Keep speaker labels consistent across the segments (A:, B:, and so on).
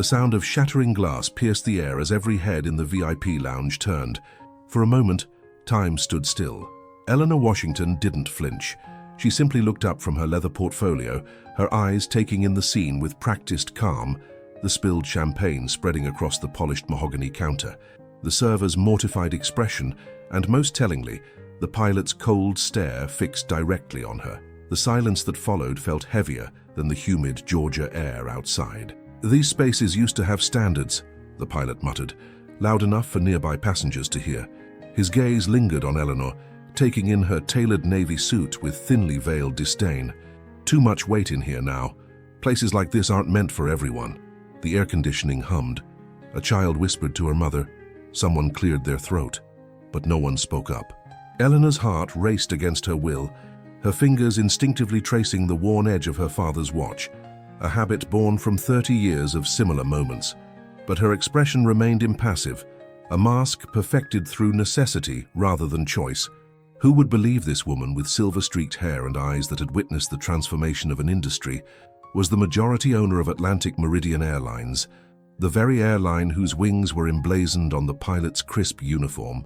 A: The sound of shattering glass pierced the air as every head in the VIP lounge turned. For a moment, time stood still. Eleanor Washington didn't flinch. She simply looked up from her leather portfolio, her eyes taking in the scene with practiced calm, the spilled champagne spreading across the polished mahogany counter, the server's mortified expression, and most tellingly, the pilot's cold stare fixed directly on her. The silence that followed felt heavier than the humid Georgia air outside. "These spaces used to have standards," the pilot muttered, loud enough for nearby passengers to hear. His gaze lingered on Eleanor, taking in her tailored navy suit with thinly veiled disdain. "Too much weight in here now. Places like this aren't meant for everyone." The air conditioning hummed. A child whispered to her mother. Someone cleared their throat, but no one spoke up. Eleanor's heart raced against her will, her fingers instinctively tracing the worn edge of her father's watch, a habit born from 30 years of similar moments. But her expression remained impassive, a mask perfected through necessity rather than choice. Who would believe this woman with silver-streaked hair and eyes that had witnessed the transformation of an industry was the majority owner of Atlantic Meridian Airlines, the very airline whose wings were emblazoned on the pilot's crisp uniform.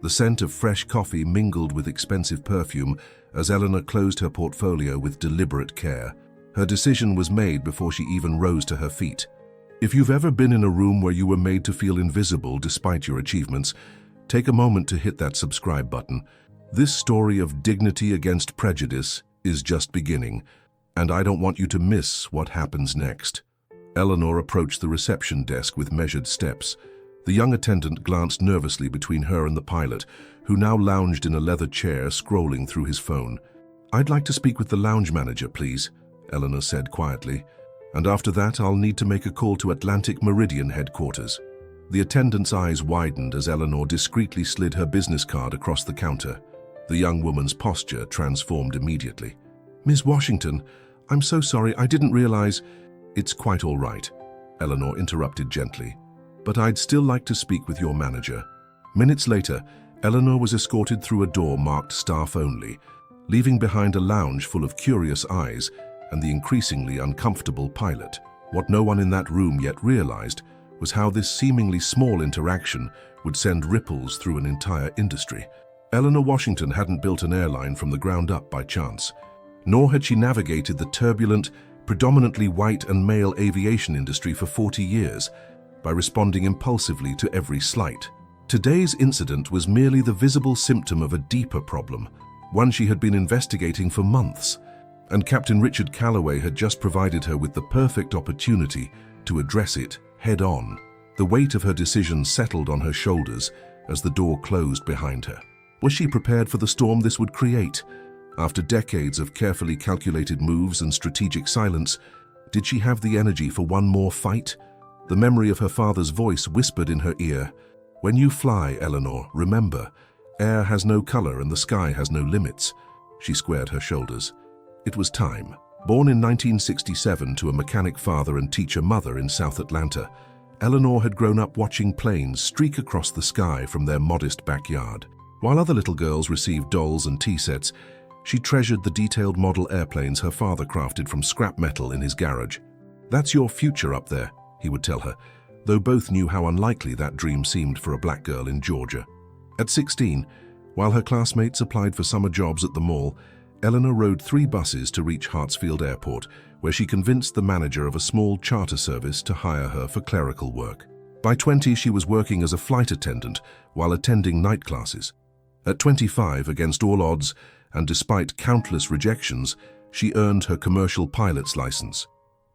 A: The scent of fresh coffee mingled with expensive perfume as Eleanor closed her portfolio with deliberate care. Her decision was made before she even rose to her feet. If you've ever been in a room where you were made to feel invisible despite your achievements, take a moment to hit that subscribe button. This story of dignity against prejudice is just beginning, and I don't want you to miss what happens next. Eleanor approached the reception desk with measured steps. The young attendant glanced nervously between her and the pilot, who now lounged in a leather chair scrolling through his phone. "I'd like to speak with the lounge manager, please," Eleanor said quietly. "And after that, I'll need to make a call to Atlantic Meridian headquarters." The attendant's eyes widened as Eleanor discreetly slid her business card across the counter. The young woman's posture transformed immediately. "Ms. Washington, I'm so sorry, I didn't realize—" "It's quite all right," Eleanor interrupted gently. "But I'd still like to speak with your manager." Minutes later, Eleanor was escorted through a door marked staff only, leaving behind a lounge full of curious eyes and the increasingly uncomfortable pilot. What no one in that room yet realized was how this seemingly small interaction would send ripples through an entire industry. Eleanor Washington hadn't built an airline from the ground up by chance, nor had she navigated the turbulent, predominantly white and male aviation industry for 40 years by responding impulsively to every slight. Today's incident was merely the visible symptom of a deeper problem, one she had been investigating for months, and Captain Richard Calloway had just provided her with the perfect opportunity to address it head-on. The weight of her decision settled on her shoulders as the door closed behind her. Was she prepared for the storm this would create? After decades of carefully calculated moves and strategic silence, did she have the energy for one more fight? The memory of her father's voice whispered in her ear, "When you fly, Eleanor, remember, air has no color and the sky has no limits." She squared her shoulders. It was time. Born in 1967 to a mechanic father and teacher mother in South Atlanta, Eleanor had grown up watching planes streak across the sky from their modest backyard. While other little girls received dolls and tea sets, she treasured the detailed model airplanes her father crafted from scrap metal in his garage. "That's your future up there," he would tell her, though both knew how unlikely that dream seemed for a black girl in Georgia. At 16, while her classmates applied for summer jobs at the mall, Eleanor rode 3 buses to reach Hartsfield Airport, where she convinced the manager of a small charter service to hire her for clerical work. By 20, she was working as a flight attendant while attending night classes. At 25, against all odds, and despite countless rejections, she earned her commercial pilot's license.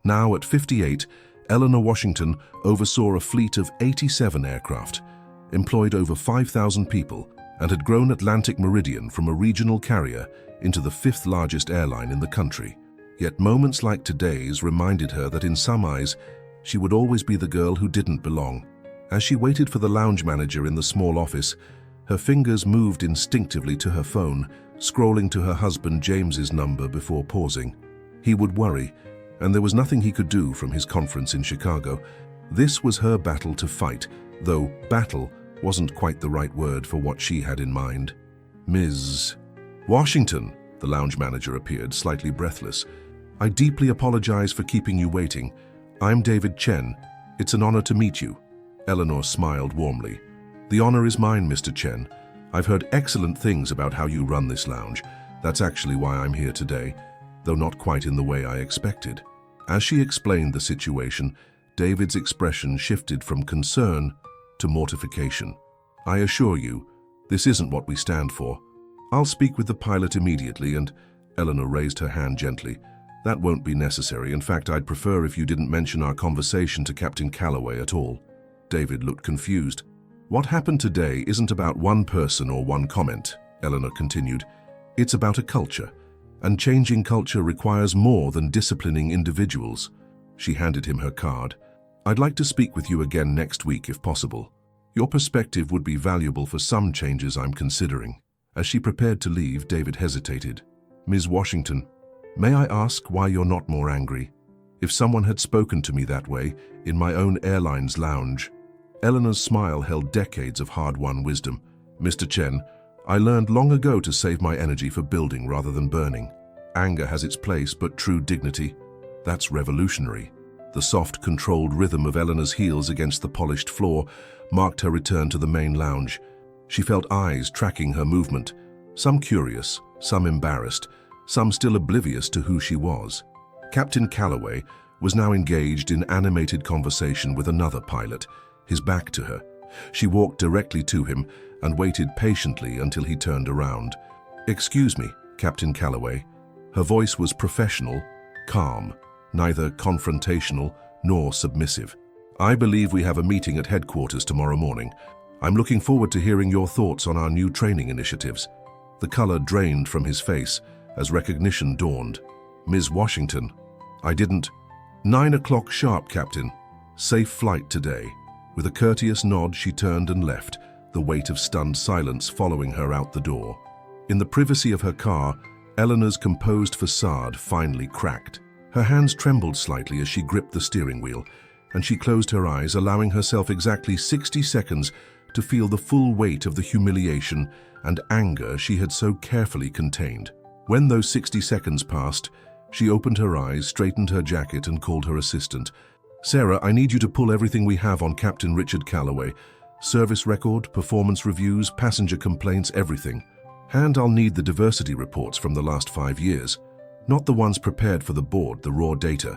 A: Now, at 58, Eleanor Washington oversaw a fleet of 87 aircraft, employed over 5,000 people, and had grown Atlantic Meridian from a regional carrier into the 5th largest airline in the country. Yet moments like today's reminded her that in some eyes, she would always be the girl who didn't belong. As she waited for the lounge manager in the small office, her fingers moved instinctively to her phone, scrolling to her husband James's number before pausing. He would worry, and there was nothing he could do from his conference in Chicago. This was her battle to fight, though battle wasn't quite the right word for what she had in mind. "Ms. Washington," the lounge manager appeared, slightly breathless. "I deeply apologize for keeping you waiting. I'm David Chen. It's an honor to meet you. Eleanor smiled warmly. The honor is mine, Mr. Chen. I've heard excellent things about how you run this lounge. That's actually why I'm here today, though not quite in the way I expected. As she explained the situation, David's expression shifted from concern to mortification. I assure you, this isn't what we stand for. I'll speak with the pilot immediately, and Eleanor raised her hand gently. That won't be necessary. In fact, I'd prefer if you didn't mention our conversation to Captain Calloway at all. David looked confused. What happened today isn't about one person or one comment, Eleanor continued. It's about a culture, and changing culture requires more than disciplining individuals. She handed him her card. I'd like to speak with you again next week if possible. Your perspective would be valuable for some changes I'm considering. As she prepared to leave, David hesitated. Ms. Washington, may I ask why you're not more angry? If someone had spoken to me that way, in my own airline's lounge. Eleanor's smile held decades of hard-won wisdom. Mr. Chen, I learned long ago to save my energy for building rather than burning. Anger has its place, but true dignity, that's revolutionary. The soft, controlled rhythm of Eleanor's heels against the polished floor marked her return to the main lounge. She felt eyes tracking her movement, some curious, some embarrassed, some still oblivious to who she was. Captain Calloway was now engaged in animated conversation with another pilot, his back to her. She walked directly to him and waited patiently until he turned around. Excuse me, Captain Calloway. Her voice was professional, calm, neither confrontational nor submissive. I believe we have a meeting at headquarters tomorrow morning. I'm looking forward to hearing your thoughts on our new training initiatives. The color drained from his face as recognition dawned. Ms. Washington, I didn't. 9 o'clock sharp, Captain. Safe flight today. With a courteous nod, she turned and left, the weight of stunned silence following her out the door. In the privacy of her car, Eleanor's composed facade finally cracked. Her hands trembled slightly as she gripped the steering wheel, and she closed her eyes, allowing herself exactly 60 seconds to feel the full weight of the humiliation and anger she had so carefully contained. When those 60 seconds passed, she opened her eyes, straightened her jacket, and called her assistant. Sarah, I need you to pull everything we have on Captain Richard Calloway. Service record, performance reviews, passenger complaints, everything. And I'll need the diversity reports from the last 5 years. Not the ones prepared for the board, the raw data.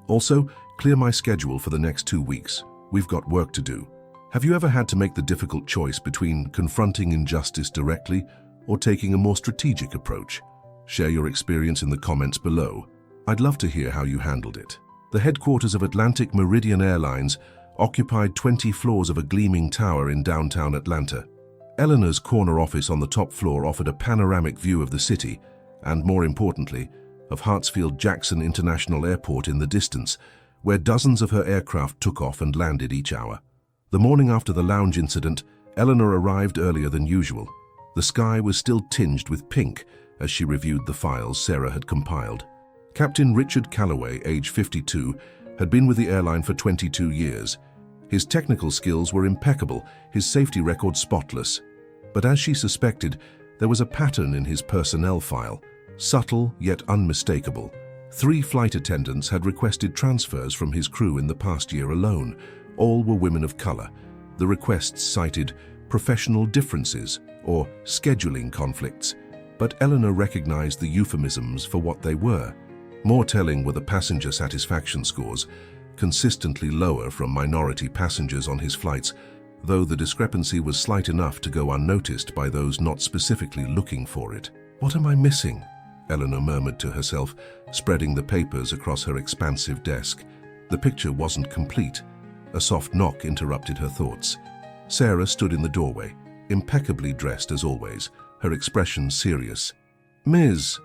A: Also, clear my schedule for the next 2 weeks. We've got work to do. Have you ever had to make the difficult choice between confronting injustice directly or taking a more strategic approach? Share your experience in the comments below. I'd love to hear how you handled it. The headquarters of Atlantic Meridian Airlines occupied 20 floors of a gleaming tower in downtown Atlanta. Eleanor's corner office on the top floor offered a panoramic view of the city and, more importantly, of Hartsfield-Jackson International Airport in the distance, where dozens of her aircraft took off and landed each hour. The morning after the lounge incident, Eleanor arrived earlier than usual. The sky was still tinged with pink as she reviewed the files Sarah had compiled. Captain Richard Calloway, age 52, had been with the airline for 22 years. His technical skills were impeccable, his safety record spotless. But as she suspected, there was a pattern in his personnel file, subtle yet unmistakable. 3 flight attendants had requested transfers from his crew in the past year alone. All were women of color. The requests cited professional differences or scheduling conflicts, but Eleanor recognized the euphemisms for what they were. More telling were the passenger satisfaction scores, consistently lower from minority passengers on his flights, though the discrepancy was slight enough to go unnoticed by those not specifically looking for it. What am I missing? Eleanor murmured to herself, spreading the papers across her expansive desk. The picture wasn't complete. A soft knock interrupted her thoughts. Sarah stood in the doorway, impeccably dressed as always, her expression serious. Ms.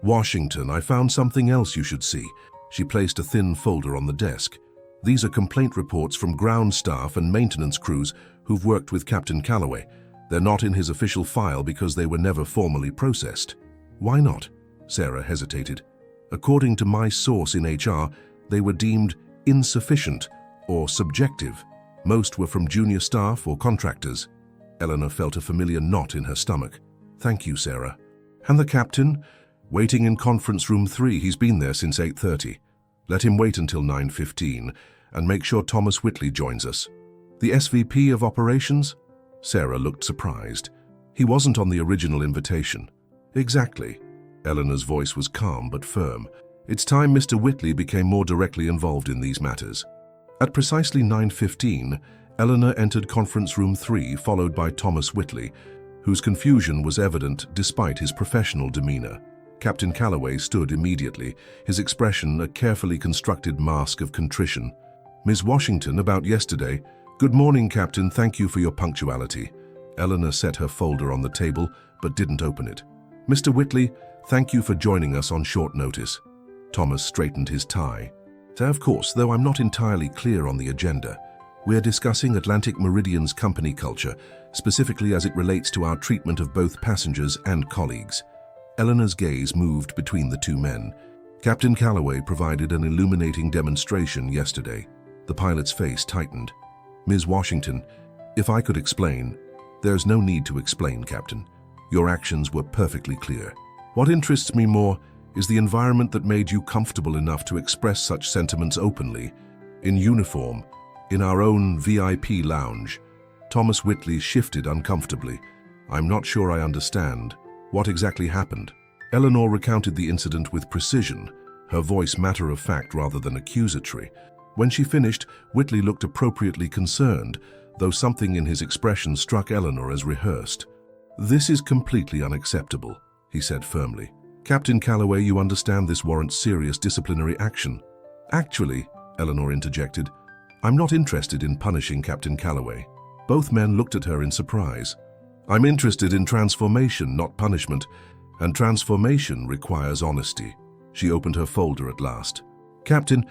A: Washington, I found something else you should see. She placed a thin folder on the desk. These are complaint reports from ground staff and maintenance crews who've worked with Captain Calloway. They're not in his official file because they were never formally processed. Why not? Sarah hesitated. According to my source in HR, they were deemed insufficient or subjective. Most were from junior staff or contractors. Eleanor felt a familiar knot in her stomach. Thank you, Sarah. And the captain? Waiting in conference room 3. He's been there since 8:30. Let him wait until 9:15, and make sure Thomas Whitley joins us." "The SVP of Operations?" Sarah looked surprised. "He wasn't on the original invitation." "Exactly." Eleanor's voice was calm but firm. "It's time Mr. Whitley became more directly involved in these matters." At precisely 9:15, Eleanor entered conference room 3, followed by Thomas Whitley, whose confusion was evident despite his professional demeanor. Captain Calloway stood immediately, his expression a carefully constructed mask of contrition. "Ms. Washington, about yesterday." "Good morning, Captain. Thank you for your punctuality." Eleanor set her folder on the table, but didn't open it. "Mr. Whitley, thank you for joining us on short notice." Thomas straightened his tie. "Of course, though I'm not entirely clear on the agenda. We're discussing Atlantic Meridian's company culture, specifically as it relates to our treatment of both passengers and colleagues." Eleanor's gaze moved between the two men. "Captain Calloway provided an illuminating demonstration yesterday." The pilot's face tightened. "Ms. Washington, if I could explain." "There's no need to explain, Captain. Your actions were perfectly clear. What interests me more is the environment that made you comfortable enough to express such sentiments openly, in uniform, in our own VIP lounge." Thomas Whitley shifted uncomfortably. "I'm not sure I understand. What exactly happened?" Eleanor recounted the incident with precision, her voice matter-of-fact rather than accusatory. When she finished, Whitley looked appropriately concerned, though something in his expression struck Eleanor as rehearsed. "This is completely unacceptable," he said firmly. "Captain Calloway, you understand this warrants serious disciplinary action." "Actually," Eleanor interjected, "I'm not interested in punishing Captain Calloway." Both men looked at her in surprise. "I'm interested in transformation, not punishment, and transformation requires honesty." She opened her folder at last. "Captain,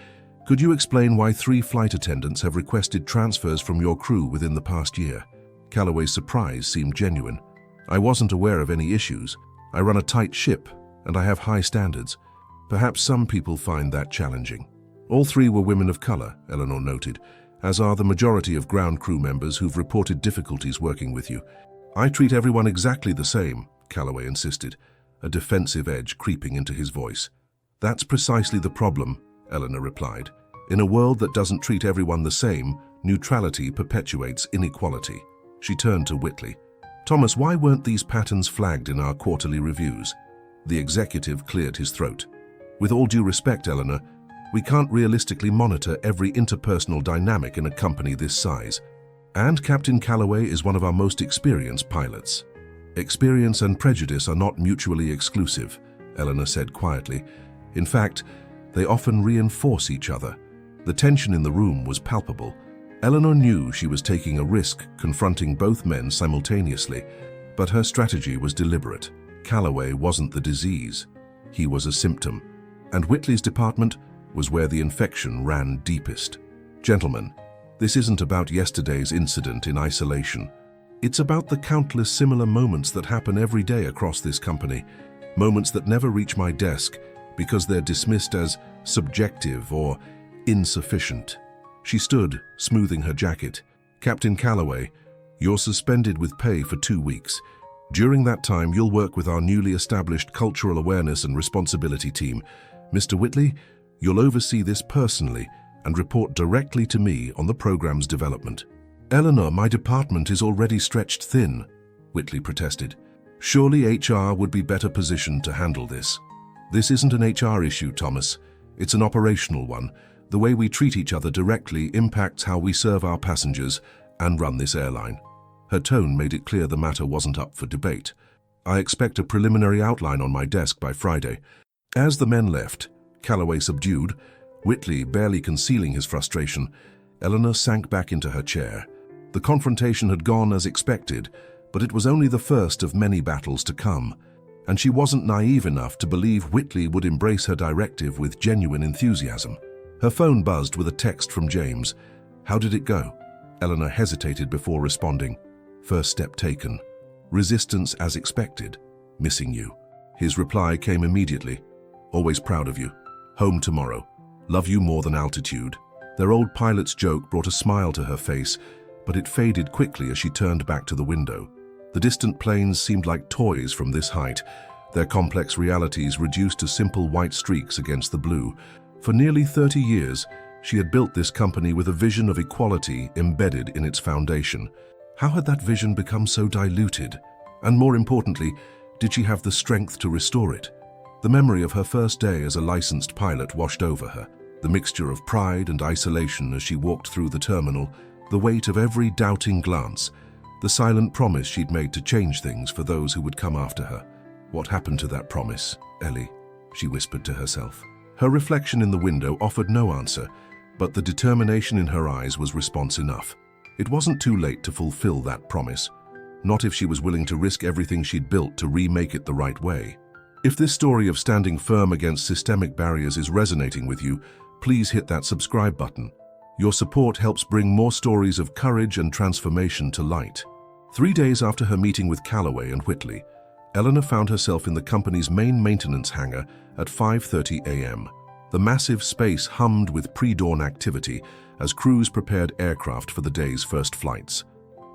A: could you explain why 3 flight attendants have requested transfers from your crew within the past year?" Calloway's surprise seemed genuine. "I wasn't aware of any issues. I run a tight ship, and I have high standards. Perhaps some people find that challenging." "All 3 were women of color," Eleanor noted, "as are the majority of ground crew members who've reported difficulties working with you." "I treat everyone exactly the same," Calloway insisted, a defensive edge creeping into his voice. "That's precisely the problem," Eleanor replied. "In a world that doesn't treat everyone the same, neutrality perpetuates inequality." She turned to Whitley. "Thomas, why weren't these patterns flagged in our quarterly reviews?" The executive cleared his throat. "With all due respect, Eleanor, we can't realistically monitor every interpersonal dynamic in a company this size. And Captain Calloway is one of our most experienced pilots." "Experience and prejudice are not mutually exclusive," Eleanor said quietly. "In fact, they often reinforce each other." The tension in the room was palpable. Eleanor knew she was taking a risk confronting both men simultaneously, but her strategy was deliberate. Calloway wasn't the disease. He was a symptom. And Whitley's department was where the infection ran deepest. "Gentlemen, this isn't about yesterday's incident in isolation. It's about the countless similar moments that happen every day across this company, moments that never reach my desk because they're dismissed as subjective or insufficient." She stood, smoothing her jacket. "Captain Calloway, you're suspended with pay for 2 weeks. During that time, you'll work with our newly established Cultural Awareness and Responsibility team. Mr. Whitley, you'll oversee this personally and report directly to me on the program's development." "Eleanor, my department is already stretched thin," Whitley protested. "Surely HR would be better positioned to handle this." "This isn't an HR issue, Thomas. It's an operational one. The way we treat each other directly impacts how we serve our passengers and run this airline." Her tone made it clear the matter wasn't up for debate. "I expect a preliminary outline on my desk by Friday." As the men left, Calloway subdued, Whitley barely concealing his frustration, Eleanor sank back into her chair. The confrontation had gone as expected, but it was only the first of many battles to come, and she wasn't naive enough to believe Whitley would embrace her directive with genuine enthusiasm. Her phone buzzed with a text from James. "How did it go?" Eleanor hesitated before responding. "First step taken. Resistance as expected. Missing you." His reply came immediately. "Always proud of you. Home tomorrow. Love you more than altitude." Their old pilot's joke brought a smile to her face, but it faded quickly as she turned back to the window. The distant planes seemed like toys from this height, their complex realities reduced to simple white streaks against the blue. For nearly 30 years, She had built this company with a vision of equality embedded in its foundation. How had that vision become so diluted? And more importantly, did she have the strength to restore it? The memory of her first day as a licensed pilot washed over her. The mixture of pride and isolation as she walked through the terminal, the weight of every doubting glance, the silent promise she'd made to change things for those who would come after her. What happened to that promise, Ellie? She whispered to herself. Her reflection in the window offered no answer, but the determination in her eyes was response enough. It wasn't too late to fulfill that promise, not if she was willing to risk everything she'd built to remake it the right way. If this story of standing firm against systemic barriers is resonating with you, please hit that subscribe button. Your support helps bring more stories of courage and transformation to light. 3 days after her meeting with Callaway and Whitley, Eleanor found herself in the company's main maintenance hangar at 5:30 a.m. The massive space hummed with pre-dawn activity as crews prepared aircraft for the day's first flights.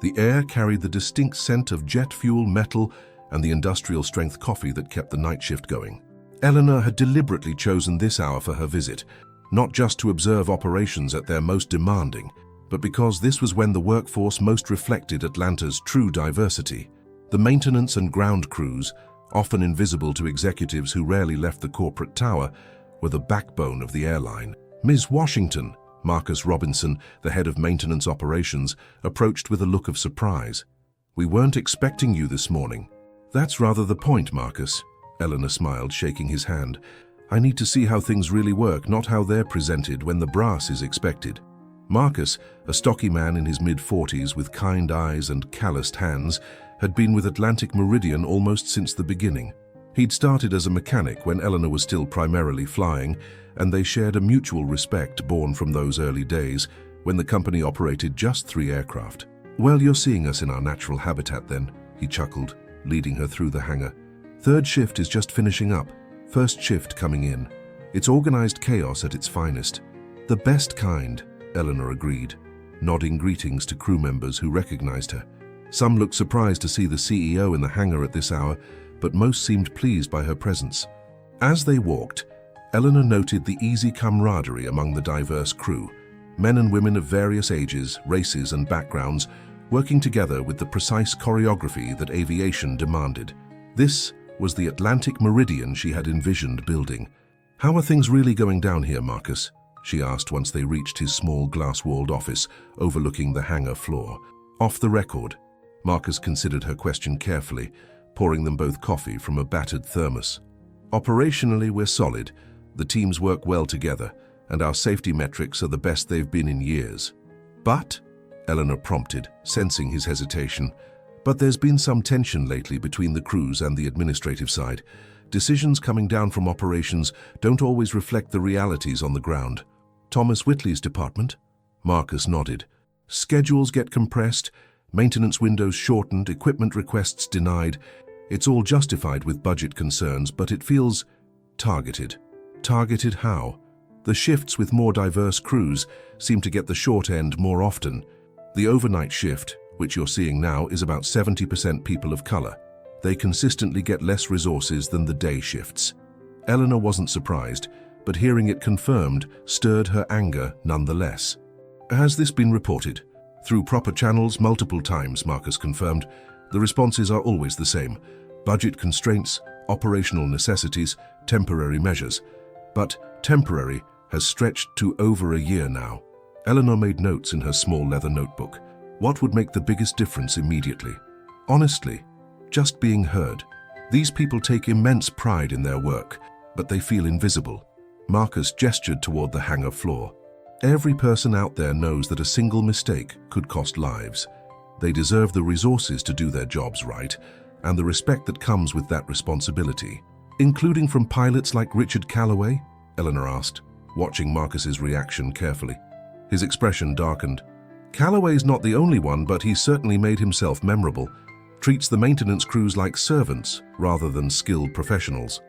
A: The air carried the distinct scent of jet fuel, metal, and the industrial-strength coffee that kept the night shift going. Eleanor had deliberately chosen this hour for her visit, not just to observe operations at their most demanding, but because this was when the workforce most reflected Atlanta's true diversity. The maintenance and ground crews, often invisible to executives who rarely left the corporate tower, were the backbone of the airline. Ms. Washington, Marcus Robinson, the head of maintenance operations, approached with a look of surprise. "We weren't expecting you this morning." "That's rather the point, Marcus," Eleanor smiled, shaking his hand. "I need to see how things really work, not how they're presented when the brass is expected." Marcus, a stocky man in his mid-40s with kind eyes and calloused hands, had been with Atlantic Meridian almost since the beginning. He'd started as a mechanic when Eleanor was still primarily flying, and they shared a mutual respect born from those early days when the company operated just 3 aircraft. "Well, you're seeing us in our natural habitat then," he chuckled, leading her through the hangar. "Third shift is just finishing up, first shift coming in. It's organized chaos at its finest." "The best kind," Eleanor agreed, nodding greetings to crew members who recognized her. Some looked surprised to see the CEO in the hangar at this hour, but most seemed pleased by her presence. As they walked, Eleanor noted the easy camaraderie among the diverse crew, men and women of various ages, races, and backgrounds, working together with the precise choreography that aviation demanded. This was the Atlantic Meridian she had envisioned building. "How are things really going down here, Marcus?" she asked once they reached his small glass-walled office overlooking the hangar floor. Off the record, Marcus considered her question carefully, pouring them both coffee from a battered thermos. "Operationally, we're solid. The teams work well together, and our safety metrics are the best they've been in years." "But," Eleanor prompted, sensing his hesitation, "but there's been some tension lately between the crews and the administrative side. Decisions coming down from operations don't always reflect the realities on the ground." "Thomas Whitley's department?" Marcus nodded. "Schedules get compressed, maintenance windows shortened, equipment requests denied. It's all justified with budget concerns, but it feels targeted." "Targeted how?" "The shifts with more diverse crews seem to get the short end more often. The overnight shift, which you're seeing now, is about 70% people of color. They consistently get less resources than the day shifts." Eleanor wasn't surprised, but hearing it confirmed stirred her anger nonetheless. "Has this been reported?" "Through proper channels multiple times," Marcus confirmed. "The responses are always the same. Budget constraints, operational necessities, temporary measures. But temporary has stretched to over a year now." Eleanor made notes in her small leather notebook. What would make the biggest difference immediately? Honestly, just being heard. These people take immense pride in their work, but they feel invisible. Marcus gestured toward the hangar floor. "Every person out there knows that a single mistake could cost lives. They deserve the resources to do their jobs right, and the respect that comes with that responsibility." "Including from pilots like Richard Callaway?" Eleanor asked, watching Marcus's reaction carefully. His expression darkened. "Callaway's not the only one, but he's certainly made himself memorable. Treats the maintenance crews like servants rather than skilled professionals.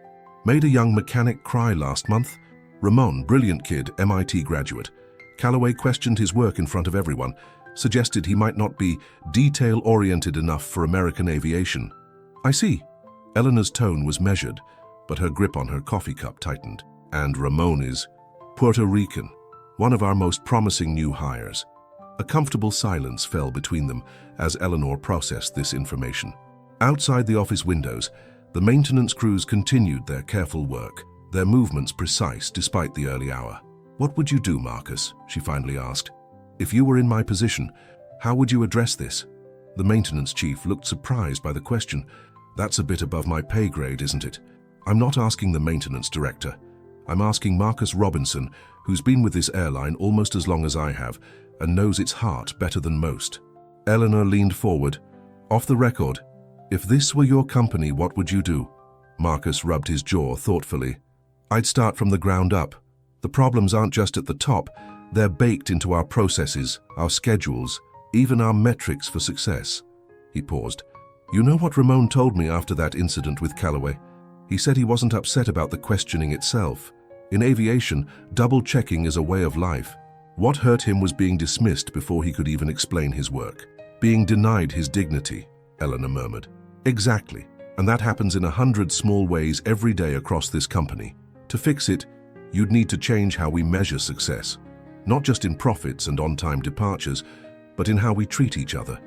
A: Made a young mechanic cry last month. Ramon, brilliant kid, MIT graduate. Callaway questioned his work in front of everyone, suggested he might not be detail-oriented enough for American aviation." "I see." Eleanor's tone was measured, but her grip on her coffee cup tightened. "And Ramon is Puerto Rican." one of our most promising new hires. A comfortable silence fell between them as Eleanor processed this information. Outside the office windows, the maintenance crews continued their careful work, their movements precise despite the early hour. "What would you do, Marcus?" she finally asked. "If you were in my position, how would you address this?" The maintenance chief looked surprised by the question. "That's a bit above my pay grade, isn't it? I'm not asking the maintenance director. I'm asking Marcus Robinson, who's been with this airline almost as long as I have and knows its heart better than most." Eleanor leaned forward. "Off the record, if this were your company, what would you do?" Marcus rubbed his jaw thoughtfully. "I'd start from the ground up. The problems aren't just at the top, they're baked into our processes, our schedules, even our metrics for success." He paused. "You know what Ramon told me after that incident with Callaway? He said he wasn't upset about the questioning itself. In aviation, double-checking is a way of life. What hurt him was being dismissed before he could even explain his work. Being denied his dignity," Eleanor murmured. "Exactly, and that happens in 100 small ways every day across this company. To fix it, you'd need to change how we measure success. Not just in profits and on-time departures, but in how we treat each other."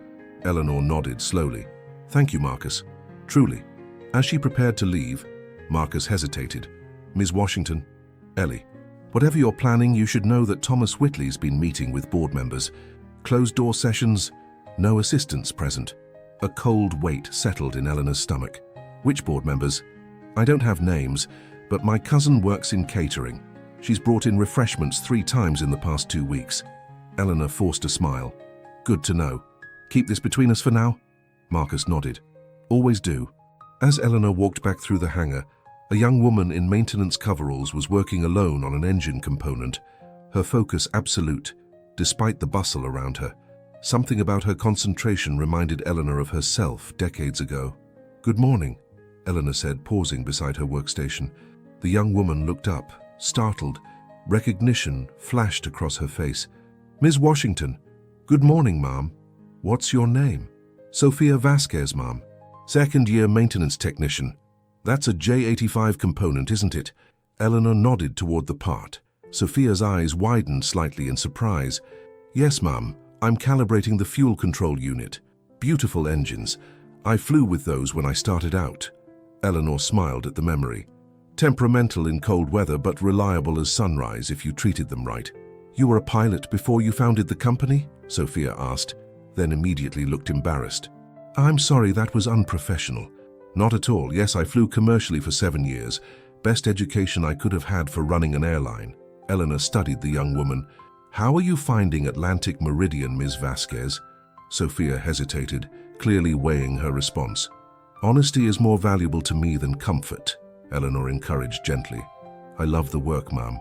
A: Eleanor nodded slowly. "Thank you, Marcus. Truly." As she prepared to leave, Marcus hesitated. "Ms. Washington, Ellie, whatever you're planning, you should know that Thomas Whitley's been meeting with board members. Closed-door sessions, no assistants present." A cold weight settled in Eleanor's stomach. "Which board members?" "I don't have names, but my cousin works in catering. She's brought in refreshments 3 times in the past 2 weeks." Eleanor forced a smile. "Good to know. Keep this between us for now?" Marcus nodded. "Always do." As Eleanor walked back through the hangar, a young woman in maintenance coveralls was working alone on an engine component, her focus absolute, despite the bustle around her. Something about her concentration reminded Eleanor of herself decades ago. "Good morning," Eleanor said, pausing beside her workstation. The young woman looked up, startled. Recognition flashed across her face. "Ms. Washington." "Good morning, ma'am. What's your name?" "Sophia Vasquez, ma'am. Second-year maintenance technician." "That's a J85 component, isn't it?" Eleanor nodded toward the part. Sophia's eyes widened slightly in surprise. "Yes, ma'am. I'm calibrating the fuel control unit. Beautiful engines. I flew with those when I started out." Eleanor smiled at the memory. "Temperamental in cold weather, but reliable as sunrise if you treated them right." "You were a pilot before you founded the company?" Sophia asked, then immediately looked embarrassed. "I'm sorry, that was unprofessional." "Not at all. Yes, I flew commercially for 7 years. Best education I could have had for running an airline." Eleanor studied the young woman. "How are you finding Atlantic Meridian, Ms. Vasquez?" Sophia hesitated, clearly weighing her response. "Honesty is more valuable to me than comfort," Eleanor encouraged gently. "I love the work, ma'am.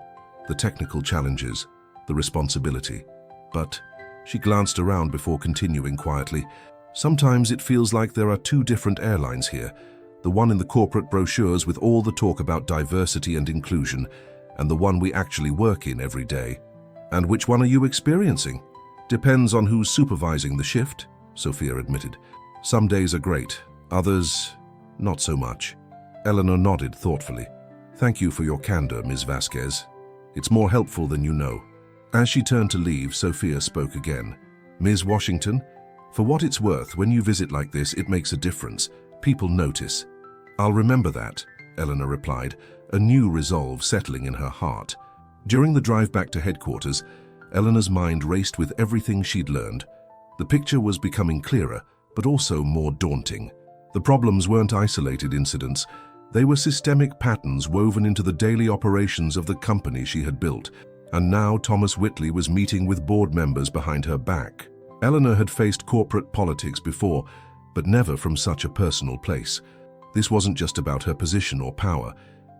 A: The technical challenges, the responsibility. But," she glanced around before continuing quietly, "sometimes it feels like there are 2 different airlines here. The one in the corporate brochures with all the talk about diversity and inclusion, and the one we actually work in every day. And which one are you experiencing?" "Depends on who's supervising the shift," Sophia admitted. "Some days are great, others, not so much." Eleanor nodded thoughtfully. "Thank you for your candor, Ms. Vasquez. It's more helpful than you know." As she turned to leave, Sophia spoke again. "Ms. Washington, for what it's worth, when you visit like this, it makes a difference. People notice." "I'll remember that," Eleanor replied, a new resolve settling in her heart. During the drive back to headquarters, Eleanor's mind raced with everything she'd learned. The picture was becoming clearer, but also more daunting. The problems weren't isolated incidents. They were systemic patterns woven into the daily operations of the company she had built. And now Thomas Whitley was meeting with board members behind her back. Eleanor had faced corporate politics before, but never from such a personal place. This wasn't just about her position or power.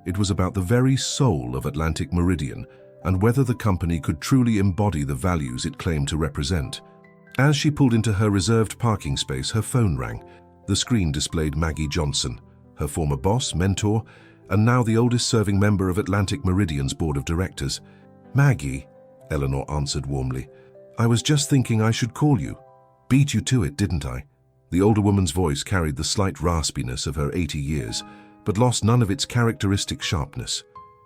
A: It was about the very soul of Atlantic Meridian and whether the company could truly embody the values it claimed to represent. As she pulled into her reserved parking space, her phone rang. The screen displayed Maggie Johnson, her former boss, mentor, and now the oldest-serving member of Atlantic Meridian's board of directors. "Maggie," Eleanor answered warmly, "I was just thinking I should call you. Beat you to it, didn't I?" The older woman's voice carried the slight raspiness of her 80 years, but lost none of its characteristic sharpness.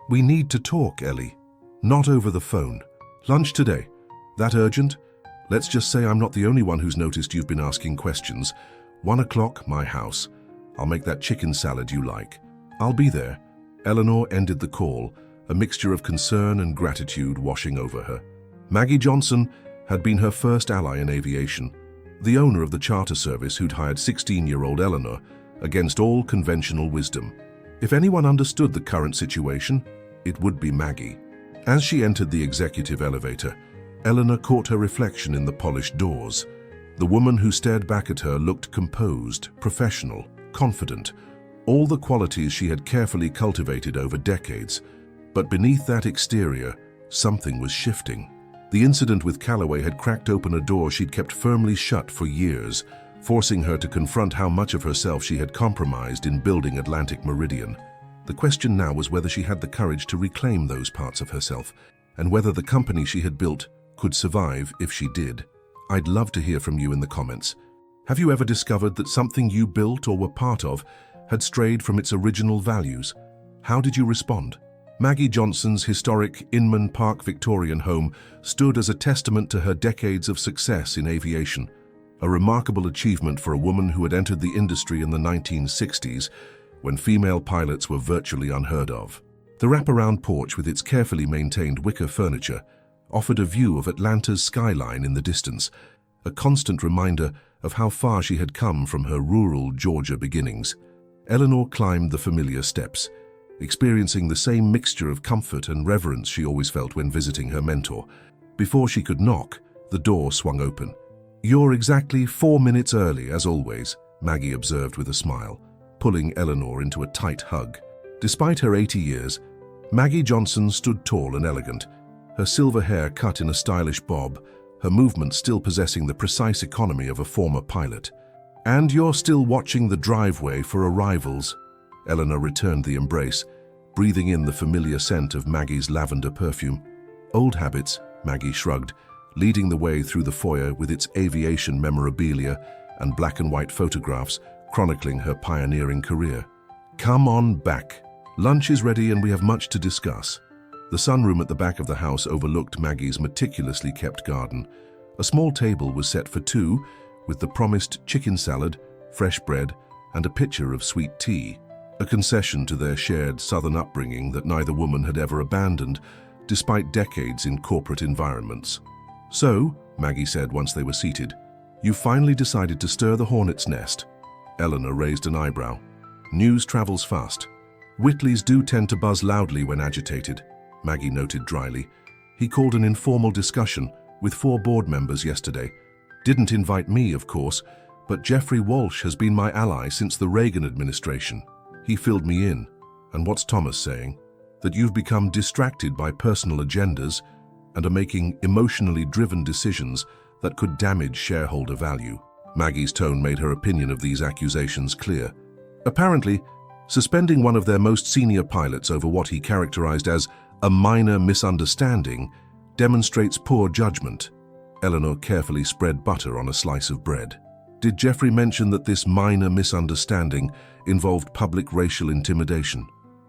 A: "We need to talk, Ellie. Not over the phone." Lunch today. That urgent? Let's just say I'm not the only one who's noticed you've been asking questions. 1 o'clock, my house. I'll make that chicken salad you like. I'll be there. Eleanor ended the call, a mixture of concern and gratitude washing over her. Maggie Johnson had been her first ally in aviation, the owner of the charter service who'd hired 16-year-old Eleanor against all conventional wisdom. If anyone understood the current situation, it would be Maggie. As she entered the executive elevator, Eleanor caught her reflection in the polished doors. The woman who stared back at her looked composed, professional, confident, all the qualities she had carefully cultivated over decades. But beneath that exterior, something was shifting. The incident with Callaway had cracked open a door she'd kept firmly shut for years, forcing her to confront how much of herself she had compromised in building Atlantic Meridian. The question now was whether she had the courage to reclaim those parts of herself, and whether the company she had built could survive if she did. I'd love to hear from you in the comments. Have you ever discovered that something you built or were part of had strayed from its original values? How did you respond? Maggie Johnson's historic Inman Park Victorian home stood as a testament to her decades of success in aviation, a remarkable achievement for a woman who had entered the industry in the 1960s, when female pilots were virtually unheard of. The wraparound porch with its carefully maintained wicker furniture offered a view of Atlanta's skyline in the distance, a constant reminder of how far she had come from her rural Georgia beginnings. Eleanor climbed the familiar steps, experiencing the same mixture of comfort and reverence she always felt when visiting her mentor. Before she could knock, the door swung open. "You're exactly 4 minutes early, as always," Maggie observed with a smile, pulling Eleanor into a tight hug. Despite her 80 years, Maggie Johnson stood tall and elegant, her silver hair cut in a stylish bob, her movement still possessing the precise economy of a former pilot. "And you're still watching the driveway for arrivals." Eleanor returned the embrace, breathing in the familiar scent of Maggie's lavender perfume. "Old habits," Maggie shrugged, leading the way through the foyer with its aviation memorabilia and black and white photographs chronicling her pioneering career. "Come on back. Lunch is ready and we have much to discuss." The sunroom at the back of the house overlooked Maggie's meticulously kept garden. A small table was set for two, with the promised chicken salad, fresh bread, and a pitcher of sweet tea, a concession to their shared Southern upbringing that neither woman had ever abandoned, despite decades in corporate environments. "So," Maggie said once they were seated, "you finally decided to stir the hornet's nest." Eleanor raised an eyebrow. "News travels fast. Whitleys do tend to buzz loudly when agitated," Maggie noted dryly. "He called an informal discussion with 4 board members yesterday. Didn't invite me, of course, but Jeffrey Walsh has been my ally since the Reagan administration. He filled me in. And what's Thomas saying? That you've become distracted by personal agendas and are making emotionally driven decisions that could damage shareholder value." Maggie's tone made her opinion of these accusations clear. "Apparently, suspending one of their most senior pilots over what he characterized as a minor misunderstanding demonstrates poor judgment." Eleanor carefully spread butter on a slice of bread. "Did Jeffrey mention that this minor misunderstanding involved public racial intimidation,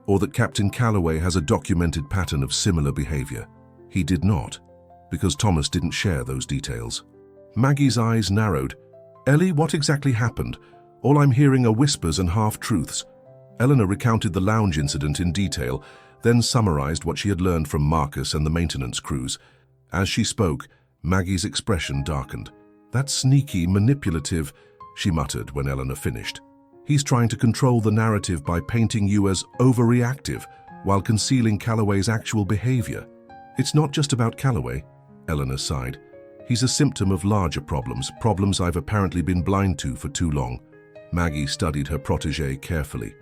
A: or that Captain Callaway has a documented pattern of similar behavior?" He did not, because Thomas didn't share those details. Maggie's eyes narrowed. "Ellie, what exactly happened? All I'm hearing are whispers and half-truths." Eleanor recounted the lounge incident in detail, then summarized what she had learned from Marcus and the maintenance crews. As she spoke, Maggie's expression darkened. "That's sneaky, manipulative," she muttered when Eleanor finished. "He's trying to control the narrative by painting you as overreactive while concealing Callaway's actual behavior." "It's not just about Callaway," Eleanor sighed. "He's a symptom of larger problems I've apparently been blind to for too long." Maggie studied her protégé carefully.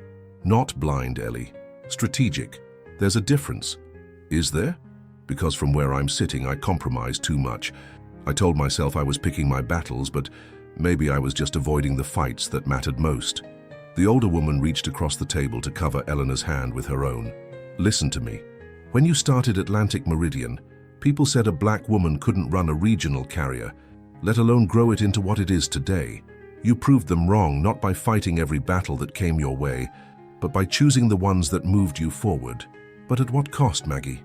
A: "Not blind, Ellie. Strategic. There's a difference." "Is there?" "Because from where I'm sitting, I compromised too much. I told myself I was picking my battles, but maybe I was just avoiding the fights that mattered most." The older woman reached across the table to cover Eleanor's hand with her own. "Listen to me. When you started Atlantic Meridian, people said a black woman couldn't run a regional carrier, let alone grow it into what it is today. You proved them wrong, not by fighting every battle that came your way, but by choosing the ones that moved you forward. But at what cost, Maggie?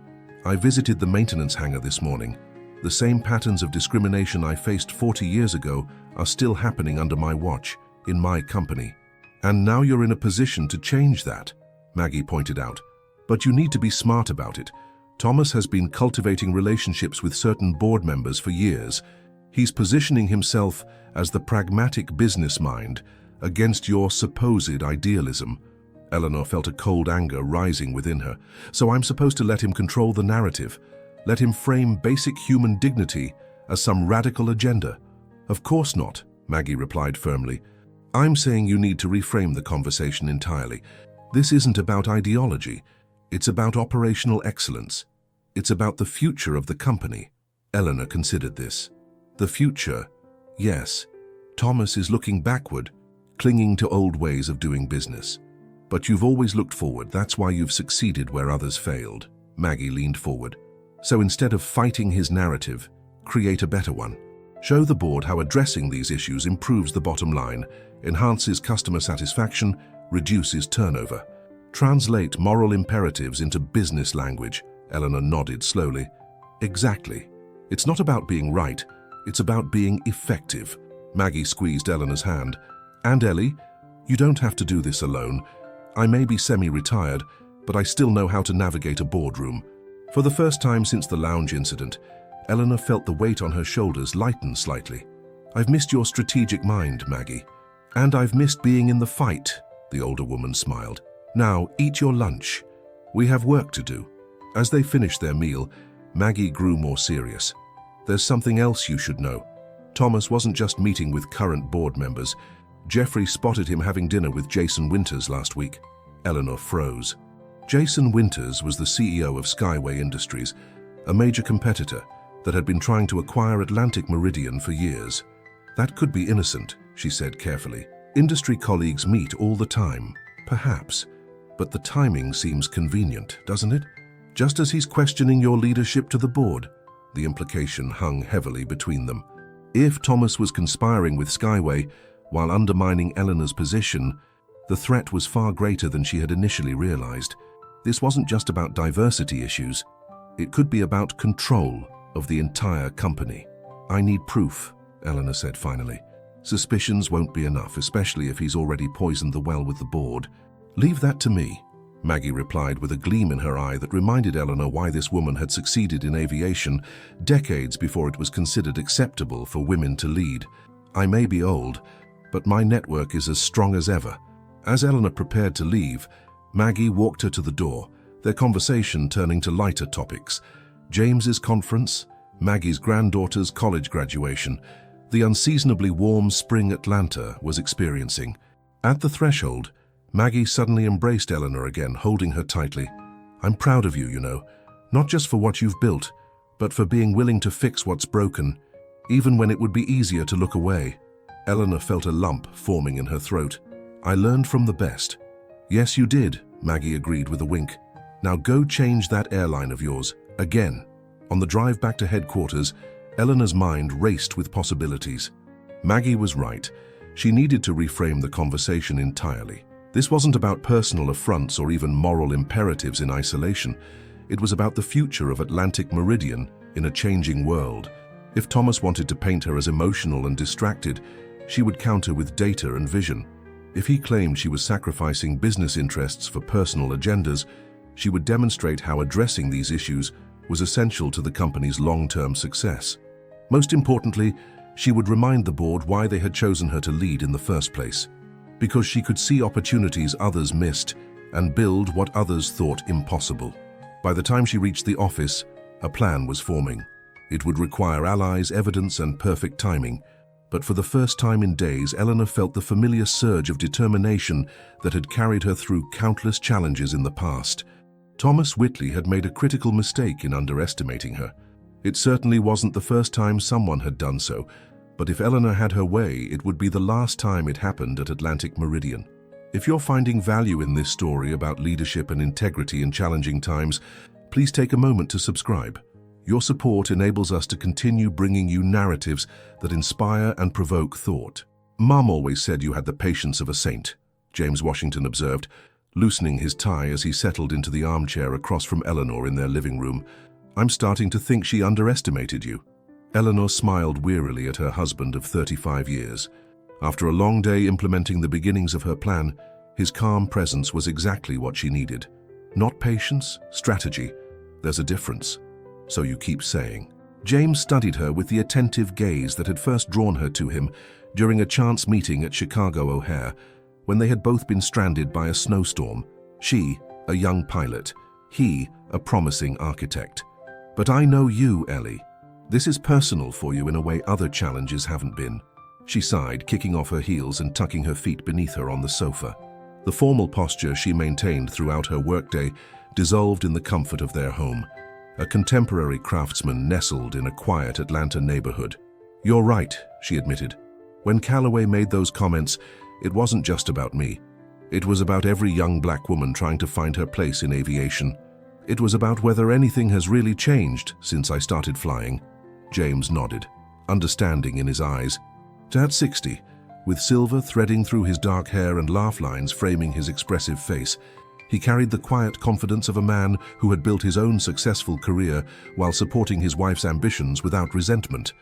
A: I visited the maintenance hangar this morning. The same patterns of discrimination I faced 40 years ago are still happening under my watch, in my company. And now you're in a position to change that, Maggie pointed out. But you need to be smart about it. Thomas has been cultivating relationships with certain board members for years. He's positioning himself as the pragmatic business mind against your supposed idealism. Eleanor felt a cold anger rising within her. So I'm supposed to let him control the narrative, let him frame basic human dignity as some radical agenda? Of course not, Maggie replied firmly. I'm saying you need to reframe the conversation entirely. This isn't about ideology. It's about operational excellence. It's about the future of the company. Eleanor considered this. The future? Yes. Thomas is looking backward, clinging to old ways of doing business. But you've always looked forward. That's why you've succeeded where others failed. Maggie leaned forward. So instead of fighting his narrative, create a better one. Show the board how addressing these issues improves the bottom line, enhances customer satisfaction, reduces turnover. Translate moral imperatives into business language. Eleanor nodded slowly. Exactly. It's not about being right. It's about being effective. Maggie squeezed Eleanor's hand. And Ellie, you don't have to do this alone. I may be semi-retired, but I still know how to navigate a boardroom. For the first time since the lounge incident, Eleanor felt the weight on her shoulders lighten slightly. I've missed your strategic mind, Maggie. And I've missed being in the fight, the older woman smiled. Now, eat your lunch. We have work to do. As they finished their meal, Maggie grew more serious. There's something else you should know. Thomas wasn't just meeting with current board members. Jeffrey spotted him having dinner with Jason Winters last week. Eleanor froze. Jason Winters was the CEO of Skyway Industries, a major competitor that had been trying to acquire Atlantic Meridian for years. That could be innocent, she said carefully. Industry colleagues meet all the time, perhaps, but the timing seems convenient, doesn't it? Just as he's questioning your leadership to the board. The implication hung heavily between them. If Thomas was conspiring with Skyway while undermining Eleanor's position, the threat was far greater than she had initially realized. This wasn't just about diversity issues. It could be about control of the entire company. I need proof, Eleanor said finally. Suspicions won't be enough, especially if he's already poisoned the well with the board. Leave that to me, Maggie replied with a gleam in her eye that reminded Eleanor why this woman had succeeded in aviation decades before it was considered acceptable for women to lead. I may be old, but my network is as strong as ever. As Eleanor prepared to leave, Maggie walked her to the door, their conversation turning to lighter topics. James's conference, Maggie's granddaughter's college graduation, the unseasonably warm spring Atlanta was experiencing. At the threshold, Maggie suddenly embraced Eleanor again, holding her tightly. I'm proud of you, you know, not just for what you've built, but for being willing to fix what's broken, even when it would be easier to look away. Eleanor felt a lump forming in her throat. I learned from the best. Yes, you did, Maggie agreed with a wink. Now go change that airline of yours, again. On the drive back to headquarters, Eleanor's mind raced with possibilities. Maggie was right. She needed to reframe the conversation entirely. This wasn't about personal affronts or even moral imperatives in isolation. It was about the future of Atlantic Meridian in a changing world. If Thomas wanted to paint her as emotional and distracted, she would counter with data and vision. If he claimed she was sacrificing business interests for personal agendas, she would demonstrate how addressing these issues was essential to the company's long-term success. Most importantly, she would remind the board why they had chosen her to lead in the first place. Because she could see opportunities others missed and build what others thought impossible. By the time she reached the office, a plan was forming. It would require allies, evidence, and perfect timing. But for the first time in days, Eleanor felt the familiar surge of determination that had carried her through countless challenges in the past. Thomas Whitley had made a critical mistake in underestimating her. It certainly wasn't the first time someone had done so, but if Eleanor had her way, it would be the last time it happened at Atlantic Meridian. If you're finding value in this story about leadership and integrity in challenging times, please take a moment to subscribe. Your support enables us to continue bringing you narratives that inspire and provoke thought. Mum always said you had the patience of a saint, James Washington observed, loosening his tie as he settled into the armchair across from Eleanor in their living room. I'm starting to think she underestimated you. Eleanor smiled wearily at her husband of 35 years. After a long day implementing the beginnings of her plan, his calm presence was exactly what she needed. Not patience, strategy. There's a difference. So you keep saying. James studied her with the attentive gaze that had first drawn her to him during a chance meeting at Chicago O'Hare, when they had both been stranded by a snowstorm. She, a young pilot. He, a promising architect. But I know you, Ellie. This is personal for you in a way other challenges haven't been. She sighed, kicking off her heels and tucking her feet beneath her on the sofa. The formal posture she maintained throughout her workday dissolved in the comfort of their home, a contemporary craftsman nestled in a quiet Atlanta neighborhood. You're right, she admitted. When Calloway made those comments, it wasn't just about me. It was about every young black woman trying to find her place in aviation. It was about whether anything has really changed since I started flying. James nodded, understanding in his eyes. At 60, with silver threading through his dark hair and laugh lines framing his expressive face, he carried the quiet confidence of a man who had built his own successful career while supporting his wife's ambitions without resentment,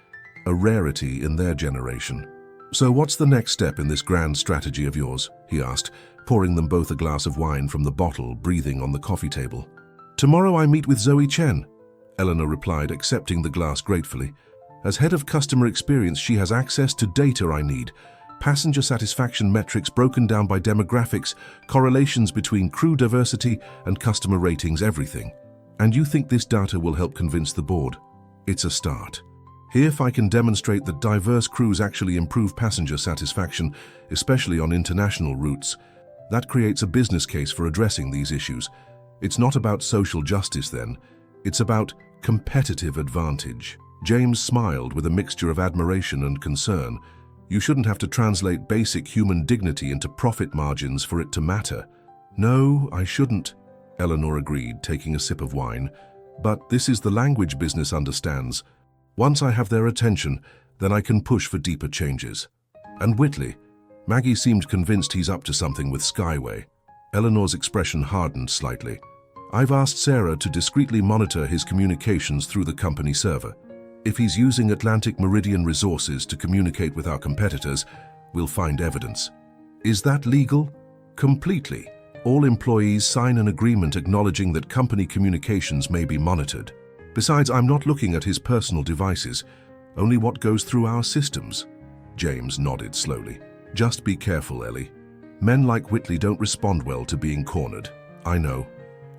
A: a rarity in their generation. So what's the next step in this grand strategy of yours? He asked, pouring them both a glass of wine from the bottle, breathing on the coffee table. Tomorrow I meet with Zoe Chen, Eleanor replied, accepting the glass gratefully. As head of customer experience, she has access to data I need. Passenger satisfaction metrics broken down by demographics, correlations between crew diversity and customer ratings, everything. And you think this data will help convince the board? It's a start. If I can demonstrate that diverse crews actually improve passenger satisfaction, especially on international routes, that creates a business case for addressing these issues. It's not about social justice then. It's about competitive advantage. James smiled with a mixture of admiration and concern. You shouldn't have to translate basic human dignity into profit margins for it to matter. No, I shouldn't, Eleanor agreed, taking a sip of wine. But this is the language business understands. Once I have their attention, then I can push for deeper changes. And Whitley, Maggie seemed convinced he's up to something with Skyway. Eleanor's expression hardened slightly. I've asked Sarah to discreetly monitor his communications through the company server. If he's using Atlantic Meridian resources to communicate with our competitors, we'll find evidence. Is that legal? Completely. All employees sign an agreement acknowledging that company communications may be monitored. Besides, I'm not looking at his personal devices, only what goes through our systems. James nodded slowly. Just be careful, Ellie. Men like Whitley don't respond well to being cornered. I know.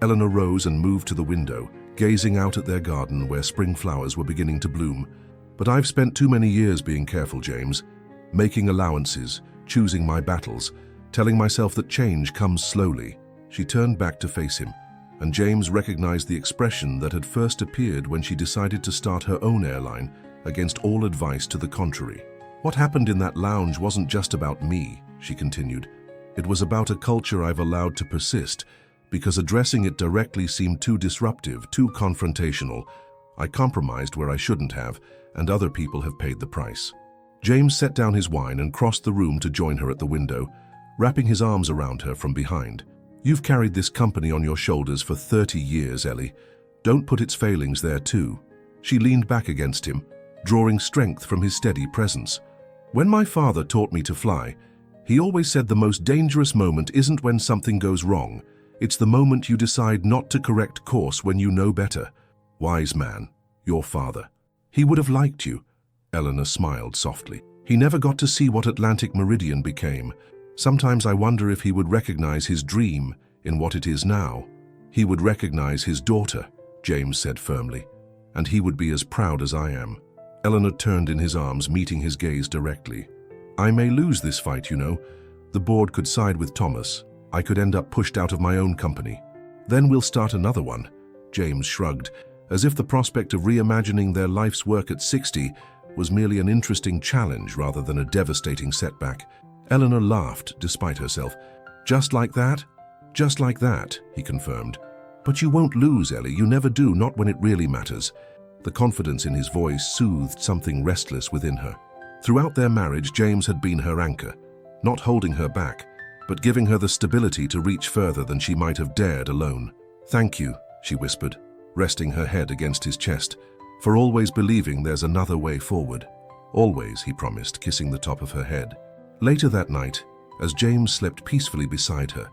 A: Eleanor rose and moved to the window, gazing out at their garden where spring flowers were beginning to bloom. But I've spent too many years being careful, James. Making allowances, choosing my battles, telling myself that change comes slowly. She turned back to face him, and James recognized the expression that had first appeared when she decided to start her own airline against all advice to the contrary. What happened in that lounge wasn't just about me, she continued. It was about a culture I've allowed to persist, because addressing it directly seemed too disruptive, too confrontational. I compromised where I shouldn't have, and other people have paid the price. James set down his wine and crossed the room to join her at the window, wrapping his arms around her from behind. You've carried this company on your shoulders for 30 years, Ellie. Don't put its failings there too. She leaned back against him, drawing strength from his steady presence. When my father taught me to fly, he always said the most dangerous moment isn't when something goes wrong. It's the moment you decide not to correct course when you know better. Wise man, your father. He would have liked you. Eleanor smiled softly. He never got to see what Atlantic Meridian became. Sometimes I wonder if he would recognize his dream in what it is now. He would recognize his daughter, James said firmly, and he would be as proud as I am. Eleanor turned in his arms, meeting his gaze directly. I may lose this fight, you know. The board could side with Thomas. I could end up pushed out of my own company. Then we'll start another one. James shrugged, as if the prospect of reimagining their life's work at 60 was merely an interesting challenge rather than a devastating setback. Eleanor laughed despite herself. Just like that? Just like that, he confirmed. But you won't lose, Ellie. You never do, not when it really matters. The confidence in his voice soothed something restless within her. Throughout their marriage, James had been her anchor, not holding her back, but giving her the stability to reach further than she might have dared alone. Thank you, she whispered, resting her head against his chest, for always believing there's another way forward. Always, he promised, kissing the top of her head. Later that night, as James slept peacefully beside her,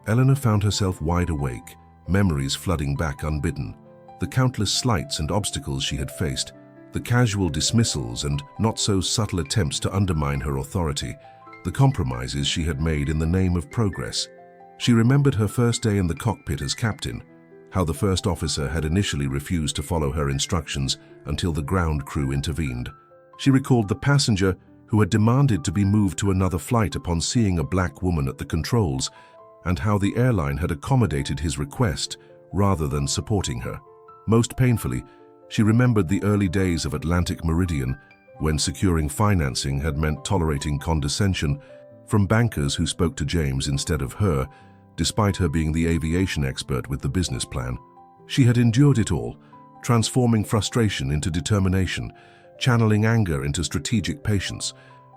A: Eleanor found herself wide awake, memories flooding back unbidden. The countless slights and obstacles she had faced, the casual dismissals and not-so-subtle attempts to undermine her authority, the compromises she had made in the name of progress. She remembered her first day in the cockpit as captain, how the first officer had initially refused to follow her instructions until the ground crew intervened. She recalled the passenger who had demanded to be moved to another flight upon seeing a black woman at the controls, and how the airline had accommodated his request rather than supporting her. Most painfully, she remembered the early days of Atlantic Meridian, when securing financing had meant tolerating condescension from bankers who spoke to James instead of her, despite her being the aviation expert with the business plan. She had endured it all, transforming frustration into determination, channeling anger into strategic patience.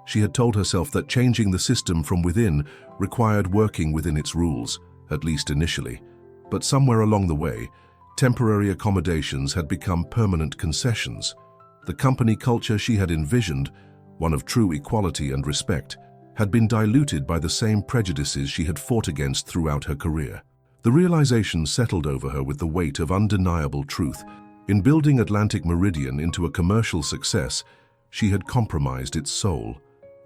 A: She had told herself that changing the system from within required working within its rules, at least initially. But somewhere along the way, temporary accommodations had become permanent concessions. The company culture she had envisioned, one of true equality and respect, had been diluted by the same prejudices she had fought against throughout her career. The realization settled over her with the weight of undeniable truth. In building Atlantic Meridian into a commercial success, she had compromised its soul,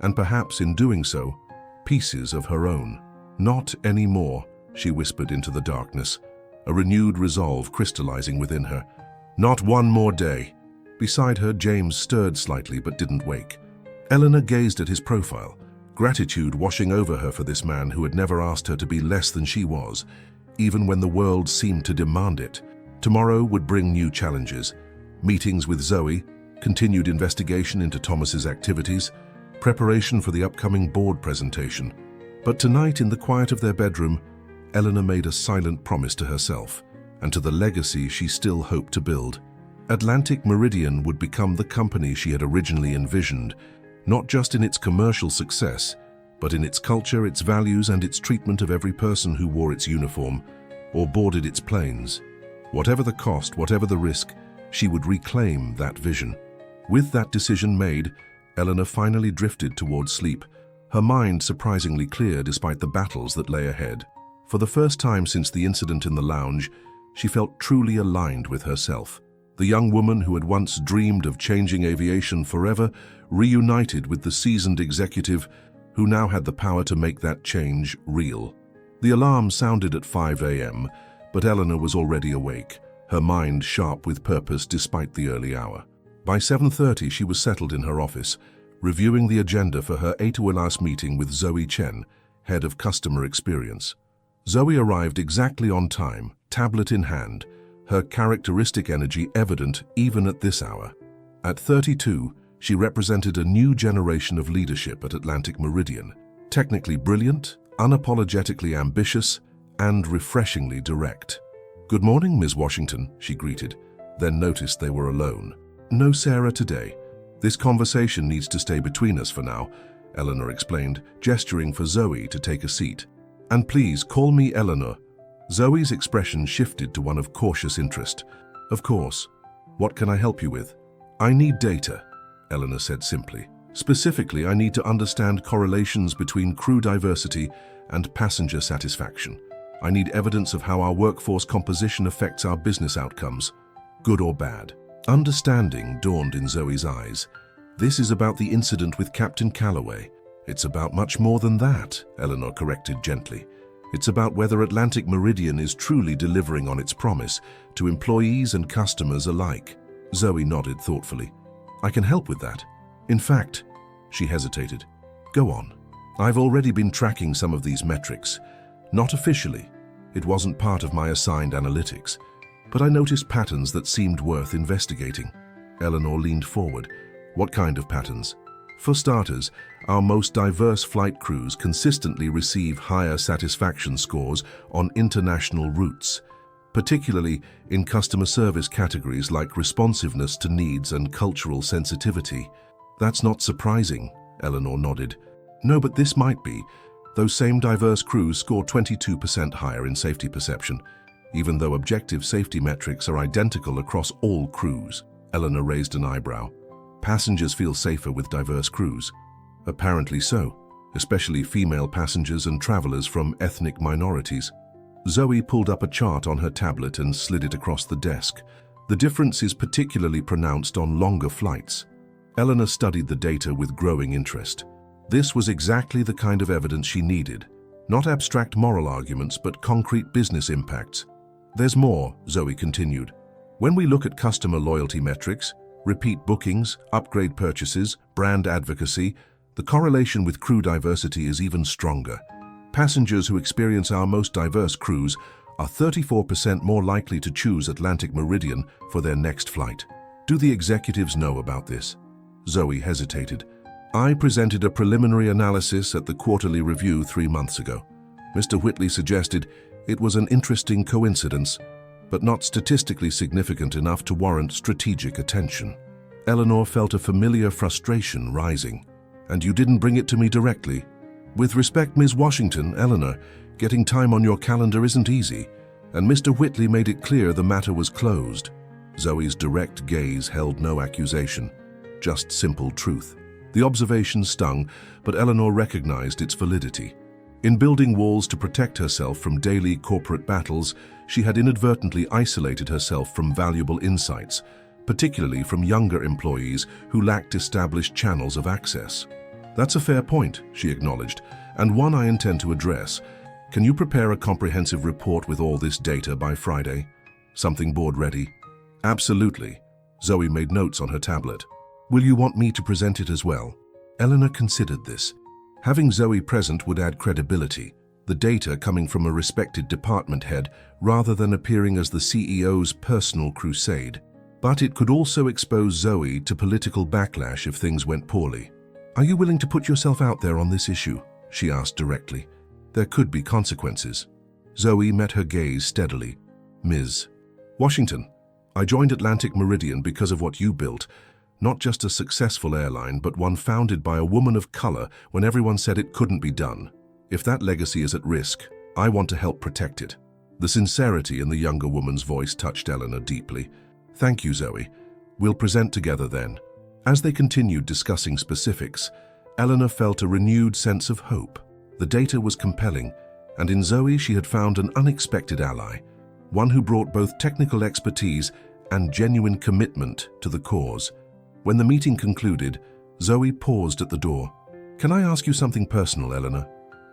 A: and perhaps in doing so, pieces of her own. Not anymore, she whispered into the darkness, a renewed resolve crystallizing within her. Not one more day. Beside her, James stirred slightly but didn't wake. Eleanor gazed at his profile, gratitude washing over her for this man who had never asked her to be less than she was, even when the world seemed to demand it. Tomorrow would bring new challenges. Meetings with Zoe, continued investigation into Thomas's activities, preparation for the upcoming board presentation. But tonight, in the quiet of their bedroom, Eleanor made a silent promise to herself and to the legacy she still hoped to build. Atlantic Meridian would become the company she had originally envisioned, not just in its commercial success, but in its culture, its values, and its treatment of every person who wore its uniform or boarded its planes. Whatever the cost, whatever the risk, she would reclaim that vision. With that decision made, Eleanor finally drifted towards sleep, her mind surprisingly clear despite the battles that lay ahead. For the first time since the incident in the lounge, she felt truly aligned with herself. The young woman who had once dreamed of changing aviation forever reunited with the seasoned executive who now had the power to make that change real. The alarm sounded at 5 a.m., but Eleanor was already awake, her mind sharp with purpose despite the early hour. By 7:30, she was settled in her office, reviewing the agenda for her 8:00 meeting with Zoe Chen, head of customer experience. Zoe arrived exactly on time, tablet in hand, her characteristic energy evident even at this hour. At 32, she represented a new generation of leadership at Atlantic Meridian, technically brilliant, unapologetically ambitious, and refreshingly direct. "Good morning, Ms. Washington," she greeted, then noticed they were alone. "No Sarah today. This conversation needs to stay between us for now," Eleanor explained, gesturing for Zoe to take a seat. "And please call me Eleanor." Zoe's expression shifted to one of cautious interest. "Of course. What can I help you with?" "I need data," Eleanor said simply. "Specifically, I need to understand correlations between crew diversity and passenger satisfaction. I need evidence of how our workforce composition affects our business outcomes, good or bad." Understanding dawned in Zoe's eyes. "This is about the incident with Captain Calloway." "It's about much more than that," Eleanor corrected gently. "It's about whether Atlantic Meridian is truly delivering on its promise to employees and customers alike." Zoe nodded thoughtfully. "I can help with that. In fact," she hesitated. "Go on." "I've already been tracking some of these metrics. Not officially. It wasn't part of my assigned analytics. But I noticed patterns that seemed worth investigating." Eleanor leaned forward. "What kind of patterns?" "For starters, our most diverse flight crews consistently receive higher satisfaction scores on international routes, particularly in customer service categories like responsiveness to needs and cultural sensitivity." "That's not surprising," Eleanor nodded. "No, but this might be. Those same diverse crews score 22% higher in safety perception. even though objective safety metrics are identical across all crews. Eleanor raised an eyebrow. Passengers feel safer with diverse crews. Apparently so, especially female passengers and travelers from ethnic minorities. Zoe pulled up a chart on her tablet and slid it across the desk. The difference is particularly pronounced on longer flights. Eleanor studied the data with growing interest. This was exactly the kind of evidence she needed. Not abstract moral arguments, but concrete business impacts. There's more, Zoe continued. When we look at customer loyalty metrics, repeat bookings, upgrade purchases, brand advocacy, the correlation with crew diversity is even stronger. Passengers who experience our most diverse crews are 34% more likely to choose Atlantic Meridian for their next flight. Do the executives know about this? Zoe hesitated. I presented a preliminary analysis at the quarterly review 3 months ago. Mr. Whitley suggested it was an interesting coincidence, but not statistically significant enough to warrant strategic attention. Eleanor felt a familiar frustration rising. And you didn't bring it to me directly? With respect, Ms. Washington, Eleanor, getting time on your calendar isn't easy, and Mr. Whitley made it clear the matter was closed. Zoe's direct gaze held no accusation, just simple truth. The observation stung, but Eleanor recognized its validity. In building walls to protect herself from daily corporate battles, she had inadvertently isolated herself from valuable insights, particularly from younger employees who lacked established channels of access. That's a fair point, she acknowledged, and one I intend to address. Can you prepare a comprehensive report with all this data by Friday? Something board ready? Absolutely. Zoe made notes on her tablet. Will you want me to present it as well? Eleanor considered this. Having Zoe present would add credibility, the data coming from a respected department head rather than appearing as the CEO's personal crusade. But it could also expose Zoe to political backlash if things went poorly. Are you willing to put yourself out there on this issue? She asked directly. There could be consequences. Zoe met her gaze steadily. Ms. Washington, I joined Atlantic Meridian because of what you built. Not just a successful airline, but one founded by a woman of color when everyone said it couldn't be done. If that legacy is at risk, I want to help protect it. The sincerity in the younger woman's voice touched Eleanor deeply. Thank you, Zoe. We'll present together then. As they continued discussing specifics, Eleanor felt a renewed sense of hope. The data was compelling, and in Zoe she had found an unexpected ally, one who brought both technical expertise and genuine commitment to the cause. When the meeting concluded, Zoe paused at the door. Can I ask you something personal, Eleanor?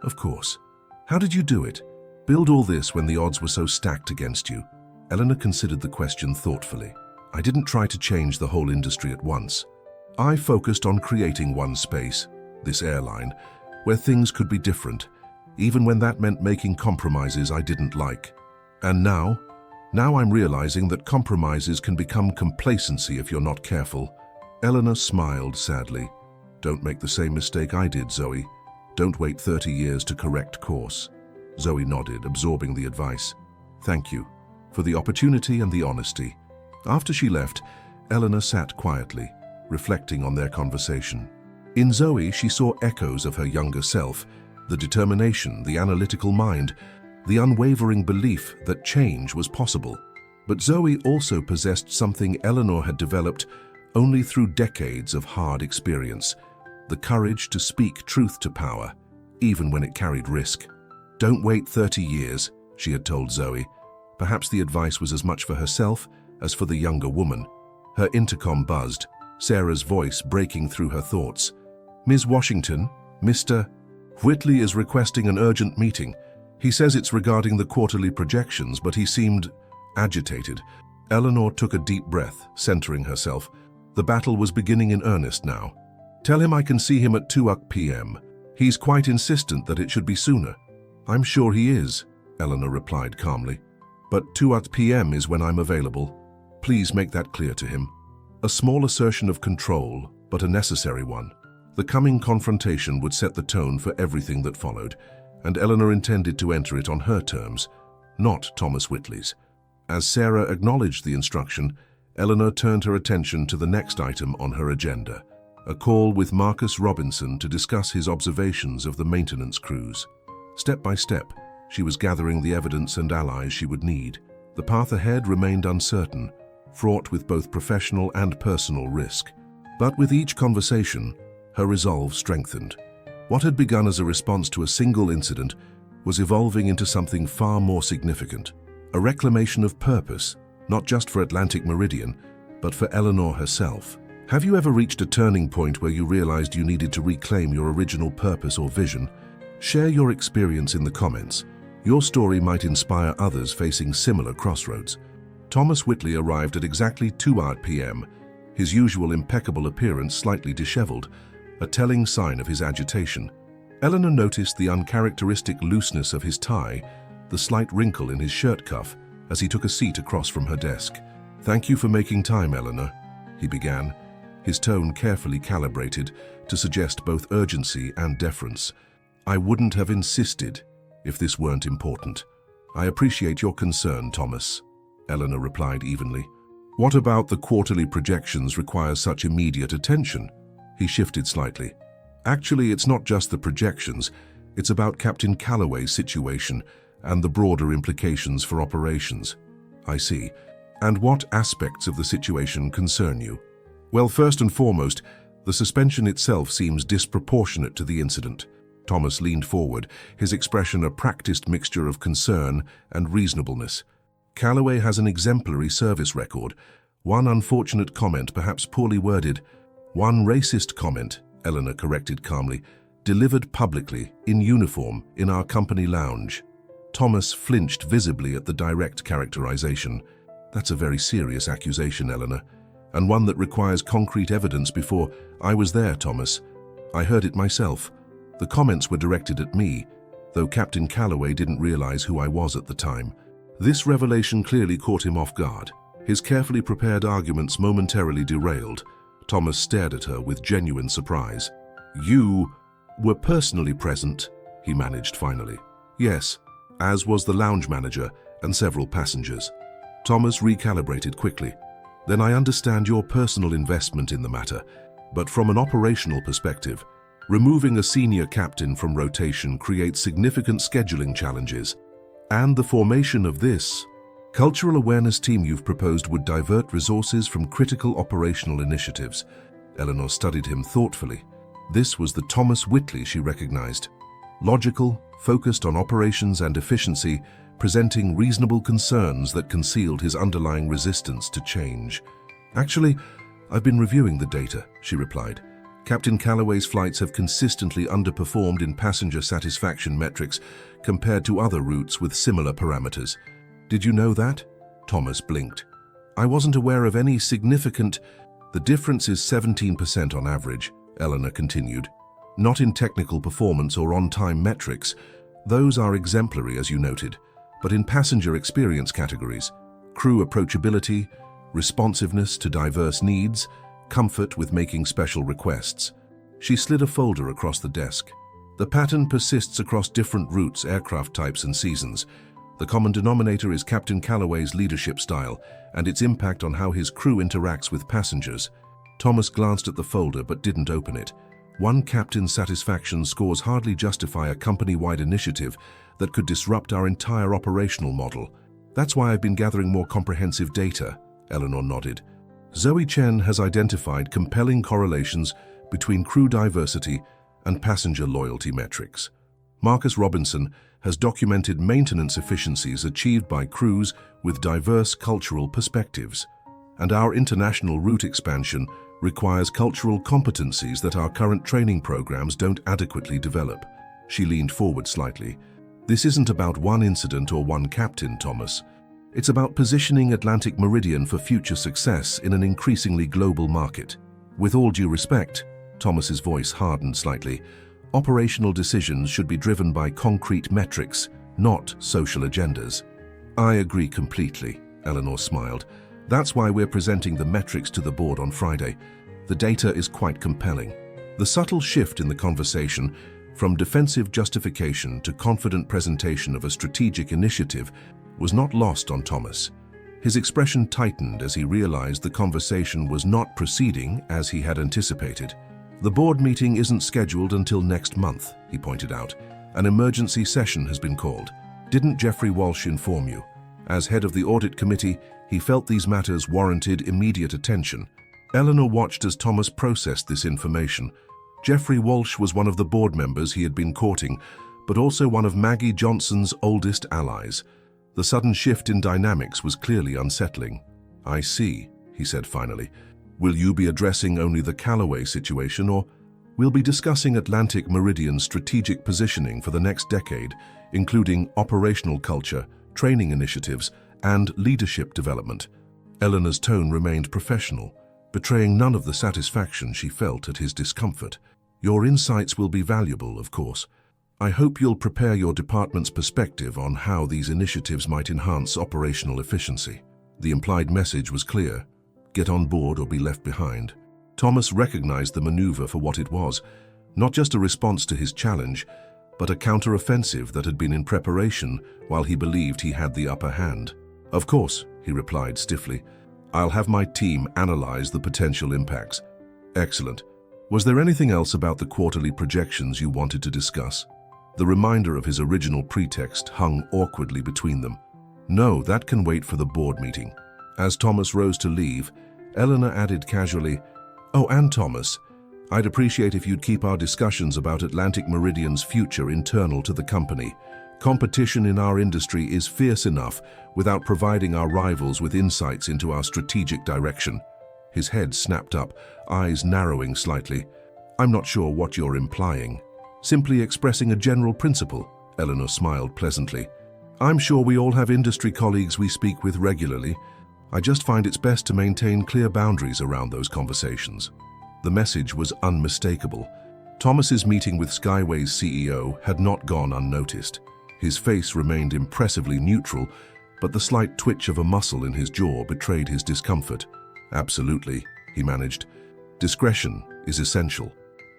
A: Of course. How did you do it? Build all this when the odds were so stacked against you? Eleanor considered the question thoughtfully. I didn't try to change the whole industry at once. I focused on creating one space, this airline, where things could be different, even when that meant making compromises I didn't like. And now I'm realizing that compromises can become complacency if you're not careful. Eleanor smiled sadly. Don't make the same mistake I did, Zoe. Don't wait 30 years to correct course. Zoe nodded, absorbing the advice. Thank you for the opportunity and the honesty. After she left, Eleanor sat quietly, reflecting on their conversation. In Zoe, she saw echoes of her younger self, the determination, the analytical mind, the unwavering belief that change was possible. But Zoe also possessed something Eleanor had developed only through decades of hard experience, the courage to speak truth to power, even when it carried risk. Don't wait 30 years, she had told Zoe. Perhaps the advice was as much for herself as for the younger woman. Her intercom buzzed, Sarah's voice breaking through her thoughts. Ms. Washington, Mr. Whitley is requesting an urgent meeting. He says it's regarding the quarterly projections, but he seemed agitated. Eleanor took a deep breath, centering herself. The battle was beginning in earnest now. Tell him I can see him at 2 p.m. He's quite insistent that it should be sooner. I'm sure he is, Eleanor replied calmly. But 2 p.m. is when I'm available. Please make that clear to him. A small assertion of control, but a necessary one. The coming confrontation would set the tone for everything that followed, and Eleanor intended to enter it on her terms, not Thomas Whitley's. As Sarah acknowledged the instruction, Eleanor turned her attention to the next item on her agenda, a call with Marcus Robinson to discuss his observations of the maintenance crews. Step by step, She was gathering the evidence and allies she would need. The path ahead remained uncertain, fraught with both professional and personal risk. But with each conversation, her resolve strengthened. What had begun as a response to a single incident was evolving into something far more significant, a reclamation of purpose, not just for Atlantic Meridian, but for Eleanor herself. Have you ever reached a turning point where you realized you needed to reclaim your original purpose or vision? Share your experience in the comments. Your story might inspire others facing similar crossroads. Thomas Whitley arrived at exactly 2 p.m., his usual impeccable appearance slightly disheveled, a telling sign of his agitation. Eleanor noticed the uncharacteristic looseness of his tie, the slight wrinkle in his shirt cuff, as he took a seat across from her desk. "Thank you for making time, Eleanor," he began, his tone carefully calibrated to suggest both urgency and deference. "I wouldn't have insisted if this weren't important." "I appreciate your concern, Thomas," Eleanor replied evenly. "What about the quarterly projections require such immediate attention?" He shifted slightly. "Actually, it's not just the projections, it's about Captain Calloway's situation and the broader implications for operations." "I see. And what aspects of the situation concern you?" "Well, first and foremost, the suspension itself seems disproportionate to the incident." Thomas leaned forward, his expression a practiced mixture of concern and reasonableness. "Calloway has an exemplary service record. One unfortunate comment, perhaps poorly worded, one racist comment," Eleanor corrected calmly, "delivered publicly, in uniform, in our company lounge." Thomas flinched visibly at the direct characterization. "That's a very serious accusation, Eleanor, and one that requires concrete evidence before—" "I was there, Thomas. I heard it myself. The comments were directed at me, though Captain Calloway didn't realize who I was at the time." This revelation clearly caught him off guard. His carefully prepared arguments momentarily derailed. Thomas stared at her with genuine surprise. "You were personally present," he managed finally. "Yes, as was the lounge manager and several passengers." Thomas recalibrated quickly. "Then I understand your personal investment in the matter, but from an operational perspective, removing a senior captain from rotation creates significant scheduling challenges. And the formation of this cultural awareness team you've proposed would divert resources from critical operational initiatives." Eleanor studied him thoughtfully. This was the Thomas Whitley she recognized. Logical, focused on operations and efficiency, presenting reasonable concerns that concealed his underlying resistance to change. "Actually, I've been reviewing the data," she replied. "Captain Calloway's flights have consistently underperformed in passenger satisfaction metrics compared to other routes with similar parameters." "Did you know that?" Thomas blinked. "I wasn't aware of any significant—" "The difference is 17% on average," Eleanor continued. "Not in technical performance or on-time metrics. Those are exemplary, as you noted, but in passenger experience categories, crew approachability, responsiveness to diverse needs, comfort with making special requests." She slid a folder across the desk. "The pattern persists across different routes, aircraft types and seasons. The common denominator is Captain Calloway's leadership style and its impact on how his crew interacts with passengers." Thomas glanced at the folder but didn't open it. One captain's satisfaction scores hardly justify a company-wide initiative that could disrupt our entire operational model. "That's why I've been gathering more comprehensive data," Eleanor nodded. "Zoe Chen has identified compelling correlations between crew diversity and passenger loyalty metrics. Marcus Robinson has documented maintenance efficiencies achieved by crews with diverse cultural perspectives. And our international route expansion requires cultural competencies that our current training programs don't adequately develop." She leaned forward slightly. "This isn't about one incident or one captain, Thomas. It's about positioning Atlantic Meridian for future success in an increasingly global market. With all due respect," Thomas's voice hardened slightly, "operational decisions should be driven by concrete metrics, not social agendas." "I agree completely," Eleanor smiled. "That's why we're presenting the metrics to the board on Friday. The data is quite compelling." The subtle shift in the conversation, from defensive justification to confident presentation of a strategic initiative, was not lost on Thomas. His expression tightened as he realized the conversation was not proceeding as he had anticipated. "The board meeting isn't scheduled until next month," he pointed out. "An emergency session has been called." Didn't Jeffrey Walsh inform you? As head of the audit committee, he felt these matters warranted immediate attention. Eleanor watched as Thomas processed this information. Jeffrey Walsh was one of the board members he had been courting, but also one of Maggie Johnson's oldest allies. The sudden shift in dynamics was clearly unsettling. "I see," he said finally. "Will you be addressing only the Callaway situation, or we'll be discussing Atlantic Meridian's strategic positioning for the next decade, including operational culture, training initiatives, and leadership development?" Eleanor's tone remained professional, betraying none of the satisfaction she felt at his discomfort. "Your insights will be valuable, of course. I hope you'll prepare your department's perspective on how these initiatives might enhance operational efficiency." The implied message was clear: get on board or be left behind. Thomas recognized the maneuver for what it was, not just a response to his challenge, but a counter-offensive that had been in preparation while he believed he had the upper hand. "Of course," he replied stiffly. "I'll have my team analyze the potential impacts." "Excellent. Was there anything else about the quarterly projections you wanted to discuss?" The reminder of his original pretext hung awkwardly between them. "No, that can wait for the board meeting." As Thomas rose to leave, Eleanor added casually, "Oh, and Thomas, I'd appreciate if you'd keep our discussions about Atlantic Meridian's future internal to the company. Competition in our industry is fierce enough without providing our rivals with insights into our strategic direction." His head snapped up, eyes narrowing slightly. "I'm not sure what you're implying." "Simply expressing a general principle," Eleanor smiled pleasantly. "I'm sure we all have industry colleagues we speak with regularly. I just find it's best to maintain clear boundaries around those conversations." The message was unmistakable. Thomas's meeting with Skyway's CEO had not gone unnoticed. His face remained impressively neutral, but the slight twitch of a muscle in his jaw betrayed his discomfort. "Absolutely," he managed. "Discretion is essential."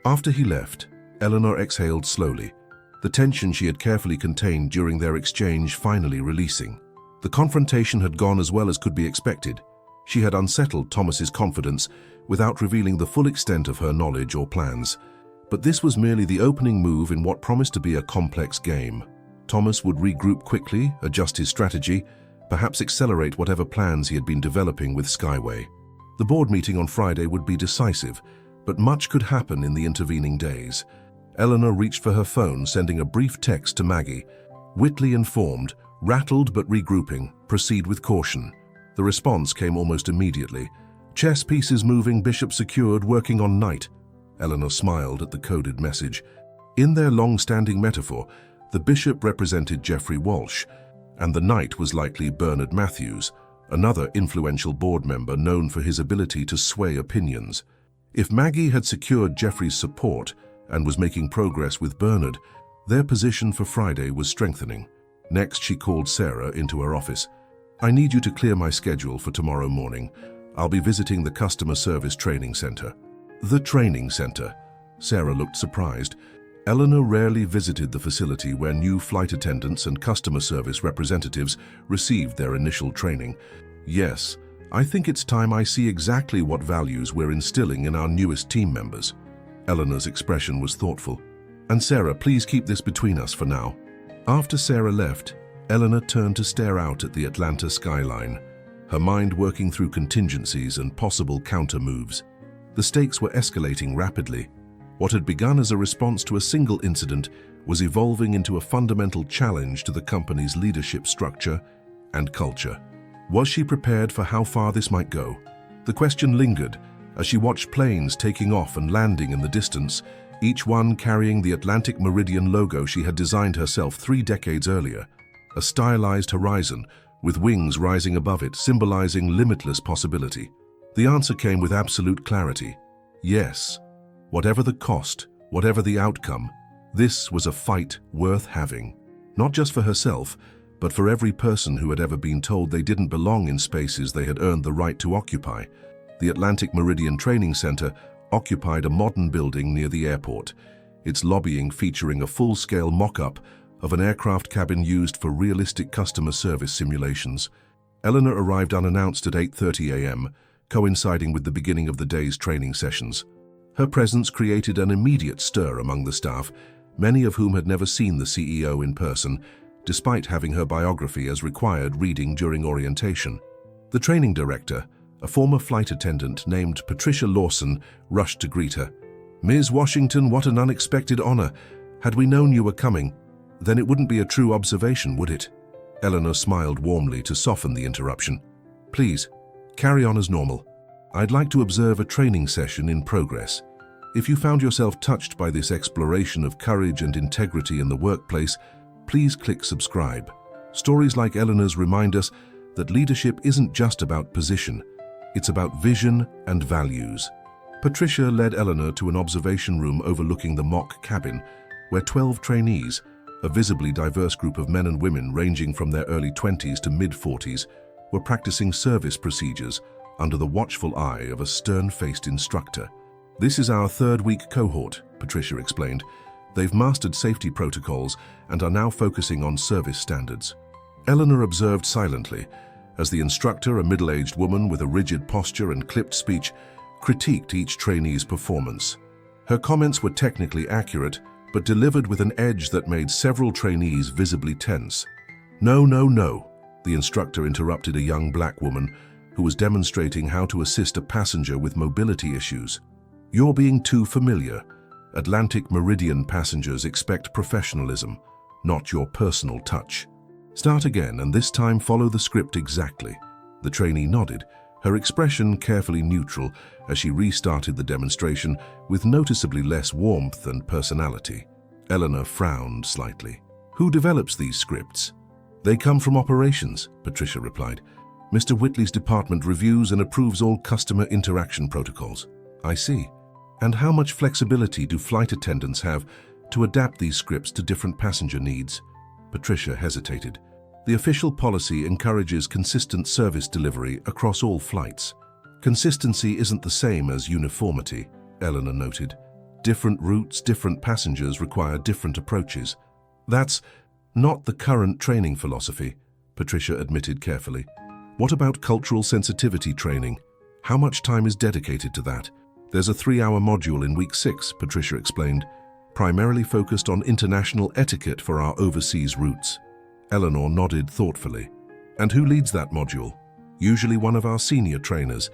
A: After he left, Eleanor exhaled slowly, the tension she had carefully contained during their exchange finally releasing. The confrontation had gone as well as could be expected. She had unsettled Thomas's confidence without revealing the full extent of her knowledge or plans. But this was merely the opening move in what promised to be a complex game. Thomas would regroup quickly, adjust his strategy, perhaps accelerate whatever plans he had been developing with Skyway. The board meeting on Friday would be decisive, but much could happen in the intervening days. Eleanor reached for her phone, sending a brief text to Maggie. Whitley informed, rattled but regrouping, proceed with caution. The response came almost immediately. "Chess pieces moving, bishop secured, working on knight." Eleanor smiled at the coded message. In their long-standing metaphor, the bishop represented Jeffrey Walsh, and the knight was likely Bernard Matthews, another influential board member known for his ability to sway opinions. If Maggie had secured Jeffrey's support and was making progress with Bernard, their position for Friday was strengthening. Next, she called Sarah into her office. "I need you to clear my schedule for tomorrow morning. I'll be visiting the Customer Service Training Center." "The training center?" Sarah looked surprised. Eleanor rarely visited the facility where new flight attendants and customer service representatives received their initial training. "Yes, I think it's time I see exactly what values we're instilling in our newest team members." Eleanor's expression was thoughtful. "And Sarah, please keep this between us for now." After Sarah left, Eleanor turned to stare out at the Atlanta skyline, her mind working through contingencies and possible counter-moves. The stakes were escalating rapidly. What had begun as a response to a single incident was evolving into a fundamental challenge to the company's leadership structure and culture. Was she prepared for how far this might go? The question lingered as she watched planes taking off and landing in the distance, each one carrying the Atlantic Meridian logo she had designed herself 3 decades earlier. A stylized horizon, with wings rising above it, symbolizing limitless possibility. The answer came with absolute clarity. Yes. Whatever the cost, whatever the outcome, this was a fight worth having. Not just for herself, but for every person who had ever been told they didn't belong in spaces they had earned the right to occupy. The Atlantic Meridian Training Center occupied a modern building near the airport, its lobbying featuring a full-scale mock-up of an aircraft cabin used for realistic customer service simulations. Eleanor arrived unannounced at 8:30 a.m., coinciding with the beginning of the day's training sessions. Her presence created an immediate stir among the staff, many of whom had never seen the CEO in person despite having her biography as required reading during orientation. The training director, a former flight attendant named Patricia Lawson, rushed to greet her. "Ms. Washington, what an unexpected honor. Had we known you were coming, then it wouldn't be a true observation, would it?" Eleanor smiled warmly to soften the interruption. "Please, carry on as normal. I'd like to observe a training session in progress. If you found yourself touched by this exploration of courage and integrity in the workplace, please click subscribe. Stories like Eleanor's remind us that leadership isn't just about position, it's about vision and values." Patricia led Eleanor to an observation room overlooking the mock cabin, where 12 trainees, a visibly diverse group of men and women ranging from their early 20s to mid-40s, were practicing service procedures under the watchful eye of a stern-faced instructor. "This is our third-week cohort," Patricia explained. "They've mastered safety protocols and are now focusing on service standards." Eleanor observed silently as the instructor, a middle-aged woman with a rigid posture and clipped speech, critiqued each trainee's performance. Her comments were technically accurate, but delivered with an edge that made several trainees visibly tense. "No, no, no," the instructor interrupted a young black woman who was demonstrating how to assist a passenger with mobility issues. "You're being too familiar. Atlantic Meridian passengers expect professionalism, not your personal touch. Start again, and this time follow the script exactly." The trainee nodded, her expression carefully neutral as she restarted the demonstration with noticeably less warmth and personality. Eleanor frowned slightly. "Who develops these scripts?" "They come from operations," Patricia replied. "Mr. Whitley's department reviews and approves all customer interaction protocols." "I see. And how much flexibility do flight attendants have to adapt these scripts to different passenger needs?" Patricia hesitated. "The official policy encourages consistent service delivery across all flights. Consistency isn't the same as uniformity," Eleanor noted. "Different routes, different passengers require different approaches." "That's not the current training philosophy," Patricia admitted carefully. "What about cultural sensitivity training? How much time is dedicated to that?" "There's a 3-hour module in week 6, Patricia explained, primarily focused on international etiquette for our overseas routes. Eleanor nodded thoughtfully. "And who leads that module?" "Usually one of our senior trainers.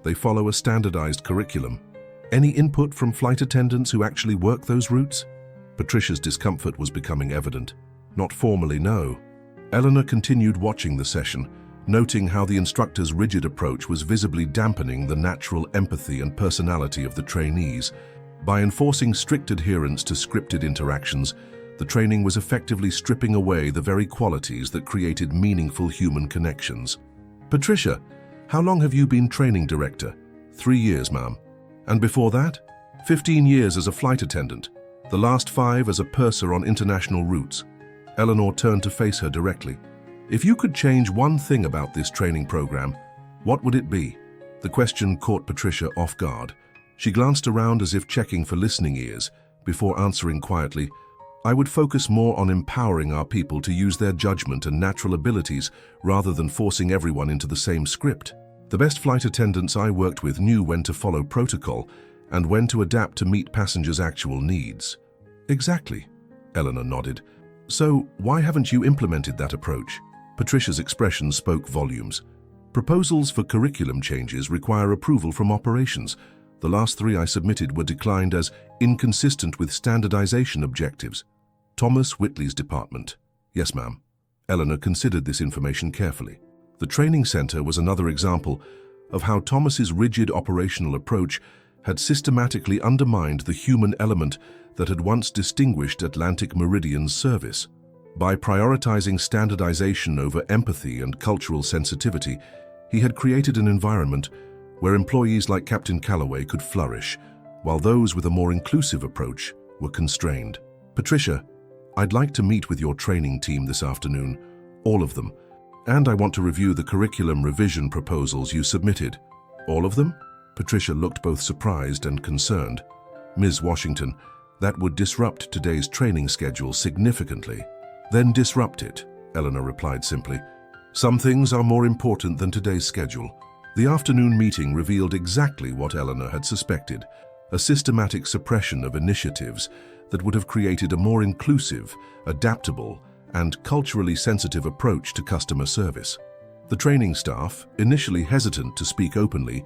A: They follow a standardized curriculum." "Any input from flight attendants who actually work those routes?" Patricia's discomfort was becoming evident. "Not formally, no." Eleanor continued watching the session, noting how the instructor's rigid approach was visibly dampening the natural empathy and personality of the trainees. By enforcing strict adherence to scripted interactions, the training was effectively stripping away the very qualities that created meaningful human connections. "Patricia, how long have you been training director?" 3 years, ma'am. "And before that?" 15 years as a flight attendant, the last 5 as a purser on international routes." Eleanor turned to face her directly. "If you could change one thing about this training program, what would it be?" The question caught Patricia off guard. She glanced around as if checking for listening ears, before answering quietly, "I would focus more on empowering our people to use their judgment and natural abilities rather than forcing everyone into the same script. The best flight attendants I worked with knew when to follow protocol and when to adapt to meet passengers' actual needs." "Exactly," Eleanor nodded. "So why haven't you implemented that approach?" Patricia's expression spoke volumes. "Proposals for curriculum changes require approval from operations. The last 3 I submitted were declined as inconsistent with standardization objectives." "Thomas Whitley's department." "Yes, ma'am." Eleanor considered this information carefully. The training center was another example of how Thomas's rigid operational approach had systematically undermined the human element that had once distinguished Atlantic Meridian's service. By prioritizing standardization over empathy and cultural sensitivity, he had created an environment where employees like Captain Calloway could flourish, while those with a more inclusive approach were constrained. "Patricia, I'd like to meet with your training team this afternoon, all of them, and I want to review the curriculum revision proposals you submitted." "All of them?" Patricia looked both surprised and concerned. "Ms. Washington, that would disrupt today's training schedule significantly." "Then disrupt it," Eleanor replied simply. "Some things are more important than today's schedule." The afternoon meeting revealed exactly what Eleanor had suspected, a systematic suppression of initiatives that would have created a more inclusive, adaptable, and culturally sensitive approach to customer service. The training staff, initially hesitant to speak openly,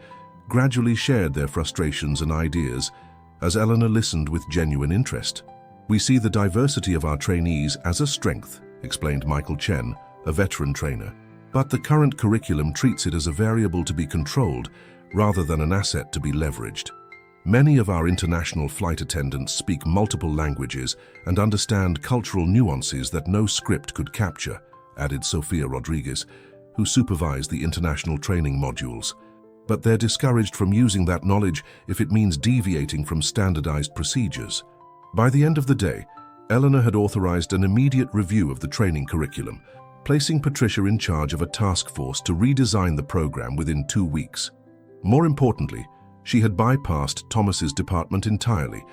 A: gradually shared their frustrations and ideas as Eleanor listened with genuine interest. "We see the diversity of our trainees as a strength," explained Michael Chen, a veteran trainer. "But the current curriculum treats it as a variable to be controlled rather than an asset to be leveraged. Many of our international flight attendants speak multiple languages and understand cultural nuances that no script could capture," added Sofia Rodriguez, who supervised the international training modules. "But they're discouraged from using that knowledge if it means deviating from standardized procedures." By the end of the day, Eleanor had authorized an immediate review of the training curriculum, placing Patricia in charge of a task force to redesign the program within 2 weeks. More importantly, she had bypassed Thomas's department entirely,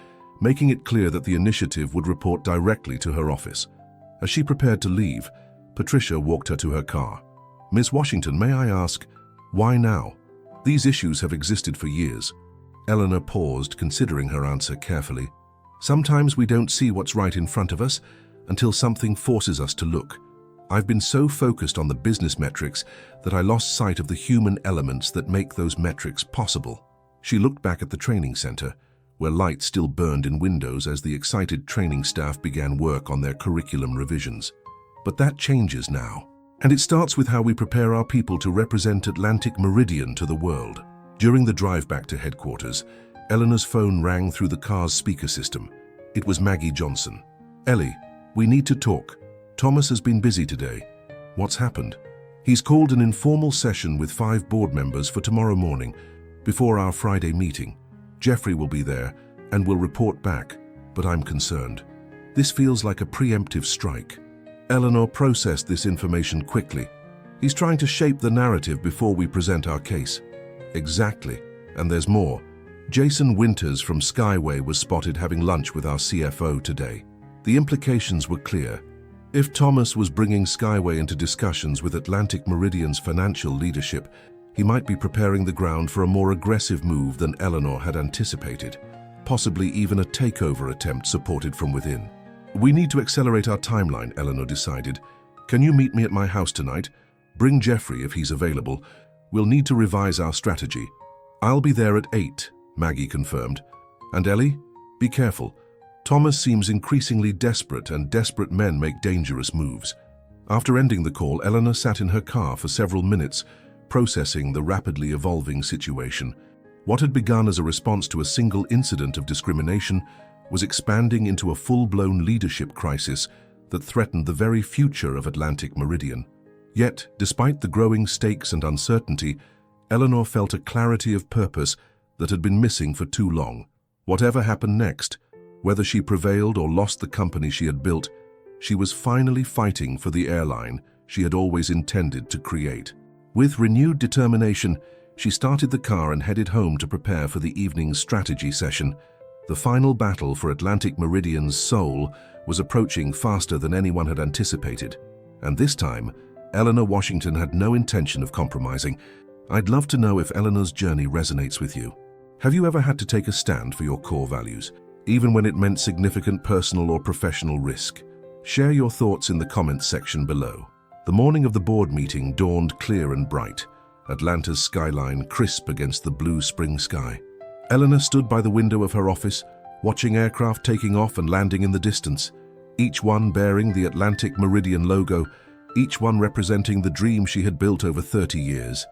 A: making it clear that the initiative would report directly to her office. As she prepared to leave, Patricia walked her to her car. "Ms. Washington, may I ask, why now? These issues have existed for years." Eleanor paused, considering her answer carefully. "Sometimes we don't see what's right in front of us until something forces us to look. I've been so focused on the business metrics that I lost sight of the human elements that make those metrics possible." She looked back at the training center, where light still burned in windows as the excited training staff began work on their curriculum revisions. "But that changes now. And it starts with how we prepare our people to represent Atlantic Meridian to the world." During the drive back to headquarters, Eleanor's phone rang through the car's speaker system. It was Maggie Johnson. "Ellie, we need to talk. Thomas has been busy today." "What's happened?" "He's called an informal session with 5 board members for tomorrow morning, before our Friday meeting. Jeffrey will be there and will report back, but I'm concerned. This feels like a preemptive strike." Eleanor processed this information quickly. "He's trying to shape the narrative before we present our case." "Exactly, and there's more. Jason Winters from Skyway was spotted having lunch with our CFO today. The implications were clear. If Thomas was bringing Skyway into discussions with Atlantic Meridian's financial leadership, he might be preparing the ground for a more aggressive move than Eleanor had anticipated, possibly even a takeover attempt supported from within. "We need to accelerate our timeline," Eleanor decided. "Can you meet me at my house tonight? Bring Jeffrey if he's available. We'll need to revise our strategy." "I'll be there at 8, Maggie confirmed. "And Ellie, be careful. Thomas seems increasingly desperate, and desperate men make dangerous moves." After ending the call, Eleanor sat in her car for several minutes, processing the rapidly evolving situation. What had begun as a response to a single incident of discrimination was expanding into a full-blown leadership crisis that threatened the very future of Atlantic Meridian. Yet, despite the growing stakes and uncertainty, Eleanor felt a clarity of purpose that had been missing for too long. Whatever happened next, whether she prevailed or lost the company she had built, she was finally fighting for the airline she had always intended to create. With renewed determination, she started the car and headed home to prepare for the evening's strategy session. The final battle for Atlantic Meridian's soul was approaching faster than anyone had anticipated. And this time, Eleanor Washington had no intention of compromising. I'd love to know if Eleanor's journey resonates with you. Have you ever had to take a stand for your core values, even when it meant significant personal or professional risk? Share your thoughts in the comments section below. The morning of the board meeting dawned clear and bright, Atlanta's skyline crisp against the blue spring sky. Eleanor stood by the window of her office, watching aircraft taking off and landing in the distance, each one bearing the Atlantic Meridian logo, each one representing the dream she had built over 30 years.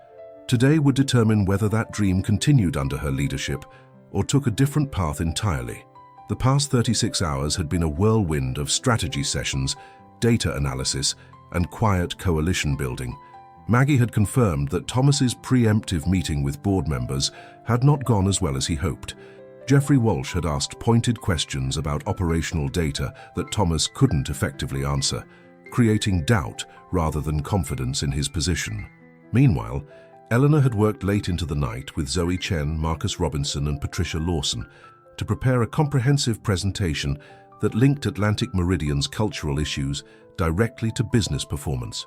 A: Today would determine whether that dream continued under her leadership or took a different path entirely. The past 36 hours had been a whirlwind of strategy sessions, data analysis, and quiet coalition building. Maggie had confirmed that Thomas's preemptive meeting with board members had not gone as well as he hoped. Jeffrey Walsh had asked pointed questions about operational data that Thomas couldn't effectively answer, creating doubt rather than confidence in his position. Meanwhile, Eleanor had worked late into the night with Zoe Chen, Marcus Robinson, and Patricia Lawson to prepare a comprehensive presentation that linked Atlantic Meridian's cultural issues directly to business performance.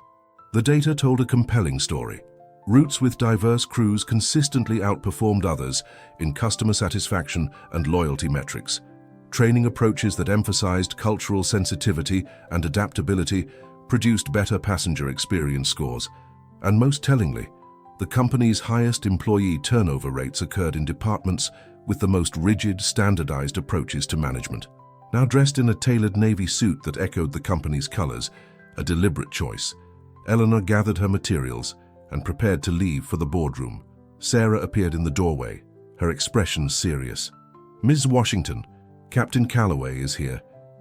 A: The data told a compelling story. Routes with diverse crews consistently outperformed others in customer satisfaction and loyalty metrics. Training approaches that emphasized cultural sensitivity and adaptability produced better passenger experience scores. And most tellingly, the company's highest employee turnover rates occurred in departments with the most rigid, standardized approaches to management. Now dressed in a tailored navy suit that echoed the company's colors, a deliberate choice, Eleanor gathered her materials and prepared to leave for the boardroom. Sarah appeared in the doorway, her expression serious. "Ms. Washington, Captain Calloway is here.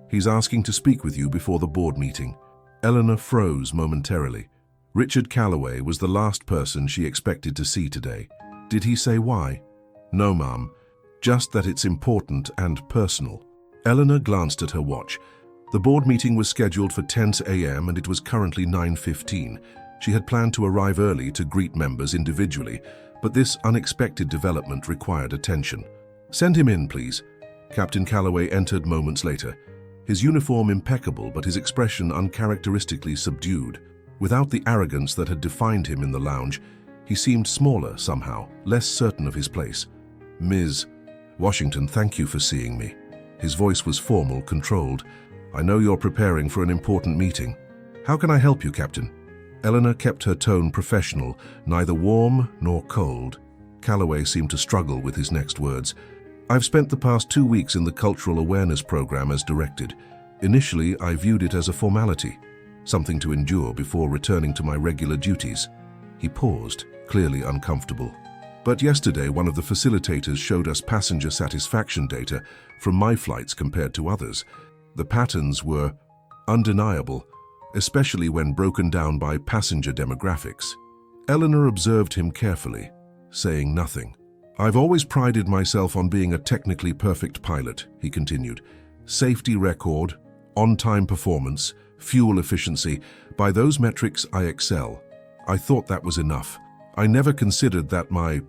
A: He's asking to speak with you before the board meeting." Eleanor froze momentarily. Richard Calloway was the last person she expected to see today. Did he say why? "No, ma'am. Just that it's important and personal." Eleanor glanced at her watch. The board meeting was scheduled for 10 a.m. and it was currently 9:15. She had planned to arrive early to greet members individually, but this unexpected development required attention. "Send him in, please." Captain Calloway entered moments later, his uniform impeccable but his expression uncharacteristically subdued. Without the arrogance that had defined him in the lounge, he seemed smaller somehow, less certain of his place. "Ms. Washington, thank you for seeing me." His voice was formal, controlled. "I know you're preparing for an important meeting. How can I help you, Captain?" Eleanor kept her tone professional, neither warm nor cold. Calloway seemed to struggle with his next words. "I've spent the past 2 weeks in the Cultural Awareness Program as directed. Initially, I viewed it as a formality, something to endure before returning to my regular duties." He paused, clearly uncomfortable. "But yesterday, one of the facilitators showed us passenger satisfaction data from my flights compared to others. The patterns were undeniable, especially when broken down by passenger demographics." Eleanor observed him carefully, saying nothing. "I've always prided myself on being a technically perfect pilot," he continued. "Safety record, on-time performance, fuel efficiency, by those metrics I excel. I thought that was enough. I never considered that my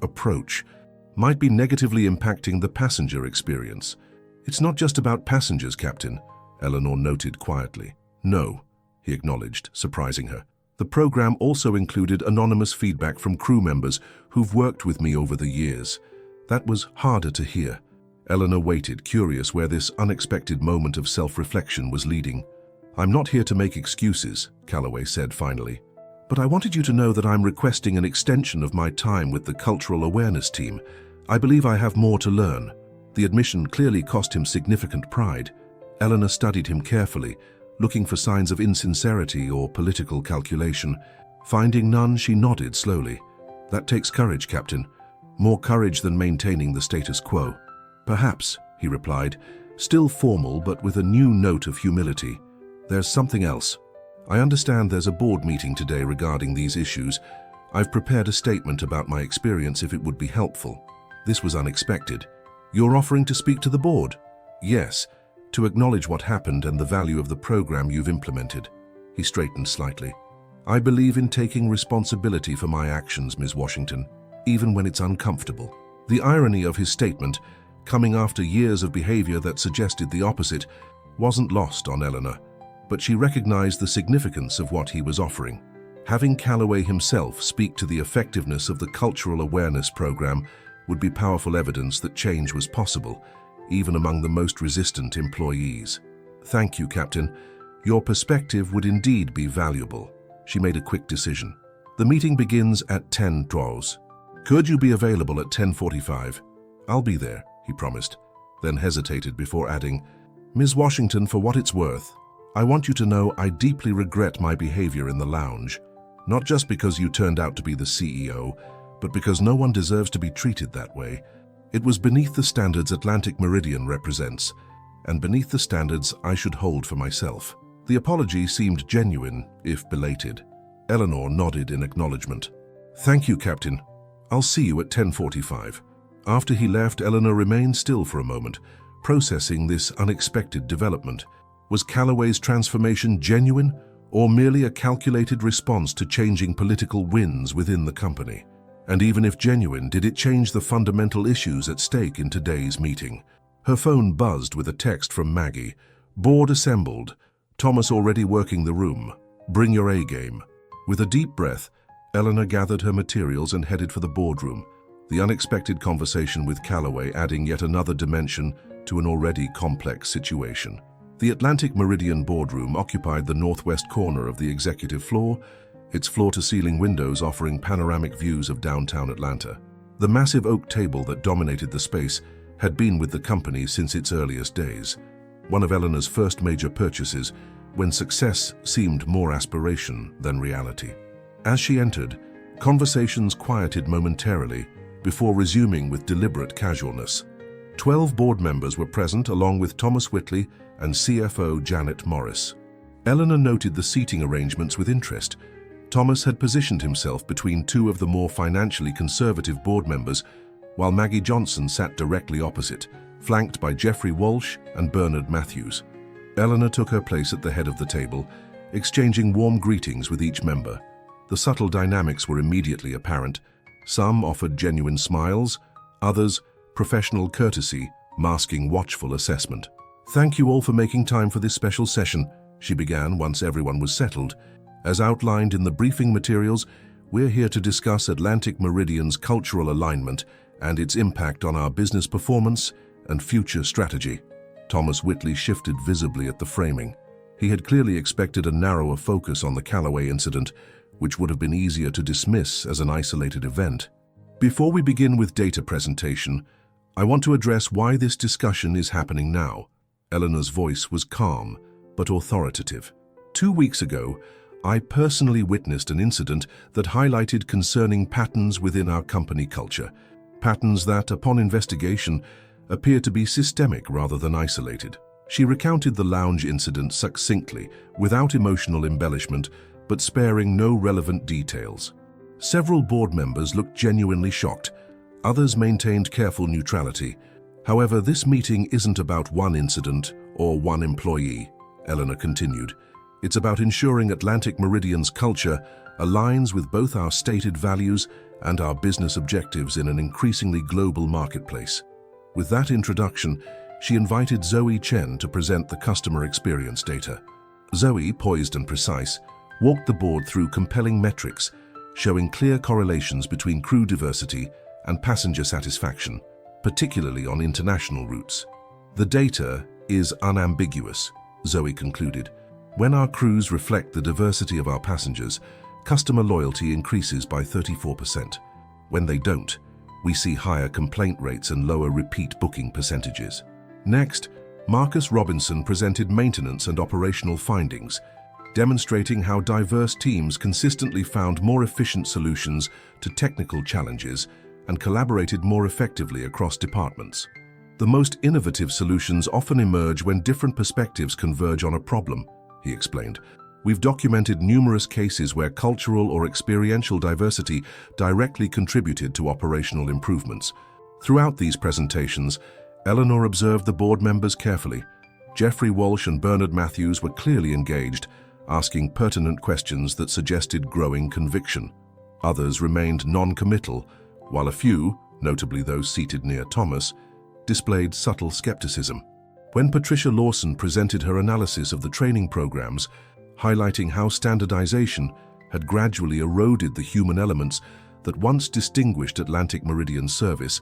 A: approach might be negatively impacting the passenger experience." "It's not just about passengers, Captain," Eleanor noted quietly. "No," he acknowledged, surprising her. "The program also included anonymous feedback from crew members who've worked with me over the years. That was harder to hear." Eleanor waited, curious where this unexpected moment of self-reflection was leading. "I'm not here to make excuses," Calloway said finally. "But I wanted you to know that I'm requesting an extension of my time with the Cultural Awareness team. I believe I have more to learn." The admission clearly cost him significant pride. Eleanor studied him carefully, looking for signs of insincerity or political calculation. Finding none, she nodded slowly. "That takes courage, Captain. More courage than maintaining the status quo." "Perhaps," he replied, still formal but with a new note of humility. "There's something else. I understand there's a board meeting today regarding these issues. I've prepared a statement about my experience if it would be helpful." This was unexpected. "You're offering to speak to the board?" "Yes, to acknowledge what happened and the value of the program you've implemented." He straightened slightly. "I believe in taking responsibility for my actions, Ms. Washington, even when it's uncomfortable." The irony of his statement, coming after years of behavior that suggested the opposite, wasn't lost on Eleanor, but she recognized the significance of what he was offering. Having Calloway himself speak to the effectiveness of the Cultural Awareness Program would be powerful evidence that change was possible, even among the most resistant employees. "Thank you, Captain. Your perspective would indeed be valuable." She made a quick decision. "The meeting begins at 10:12. Could you be available at 10:45? "I'll be there," he promised, then hesitated before adding, "Ms. Washington, for what it's worth, I want you to know I deeply regret my behavior in the lounge. Not just because you turned out to be the CEO, but because no one deserves to be treated that way. It was beneath the standards Atlantic Meridian represents, and beneath the standards I should hold for myself." The apology seemed genuine, if belated. Eleanor nodded in acknowledgement. "Thank you, Captain. I'll see you at 10:45. After he left, Eleanor remained still for a moment, processing this unexpected development. Was Calloway's transformation genuine, or merely a calculated response to changing political winds within the company? And even if genuine, did it change the fundamental issues at stake in today's meeting? Her phone buzzed with a text from Maggie. "Board assembled. Thomas already working the room. Bring your A-game." With a deep breath, Eleanor gathered her materials and headed for the boardroom, the unexpected conversation with Calloway adding yet another dimension to an already complex situation. The Atlantic Meridian boardroom occupied the northwest corner of the executive floor, its floor-to-ceiling windows offering panoramic views of downtown Atlanta. The massive oak table that dominated the space had been with the company since its earliest days, one of Eleanor's first major purchases when success seemed more aspiration than reality. As she entered, conversations quieted momentarily before resuming with deliberate casualness. 12 board members were present along with Thomas Whitley and CFO Janet Morris. Eleanor noted the seating arrangements with interest. Thomas had positioned himself between two of the more financially conservative board members, while Maggie Johnson sat directly opposite, flanked by Jeffrey Walsh and Bernard Matthews. Eleanor took her place at the head of the table, exchanging warm greetings with each member. The subtle dynamics were immediately apparent. Some offered genuine smiles, others professional courtesy, masking watchful assessment. "Thank you all for making time for this special session," she began once everyone was settled. "As outlined in the briefing materials, we're here to discuss Atlantic Meridian's cultural alignment and its impact on our business performance and future strategy." Thomas Whitley shifted visibly at the framing. He had clearly expected a narrower focus on the Callaway incident, which would have been easier to dismiss as an isolated event. "Before we begin with data presentation, I want to address why this discussion is happening now." Eleanor's voice was calm, but authoritative. 2 weeks ago, I personally witnessed an incident that highlighted concerning patterns within our company culture. Patterns that, upon investigation, appear to be systemic rather than isolated. She recounted the lounge incident succinctly, without emotional embellishment, but sparing no relevant details. Several board members looked genuinely shocked. Others maintained careful neutrality. "However, this meeting isn't about one incident or one employee," Eleanor continued. "It's about ensuring Atlantic Meridian's culture aligns with both our stated values and our business objectives in an increasingly global marketplace." With that introduction, she invited Zoe Chen to present the customer experience data. Zoe, poised and precise, walked the board through compelling metrics, showing clear correlations between crew diversity and passenger satisfaction, particularly on international routes. "The data is unambiguous," Zoe concluded. "When our crews reflect the diversity of our passengers, customer loyalty increases by 34%. When they don't, we see higher complaint rates and lower repeat booking percentages." Next, Marcus Robinson presented maintenance and operational findings, demonstrating how diverse teams consistently found more efficient solutions to technical challenges and collaborated more effectively across departments. "The most innovative solutions often emerge when different perspectives converge on a problem," he explained. "We've documented numerous cases where cultural or experiential diversity directly contributed to operational improvements." Throughout these presentations, Eleanor observed the board members carefully. Jeffrey Walsh and Bernard Matthews were clearly engaged, asking pertinent questions that suggested growing conviction. Others remained non-committal, while a few, notably those seated near Thomas, displayed subtle skepticism. When Patricia Lawson presented her analysis of the training programs, highlighting how standardization had gradually eroded the human elements that once distinguished Atlantic Meridian service,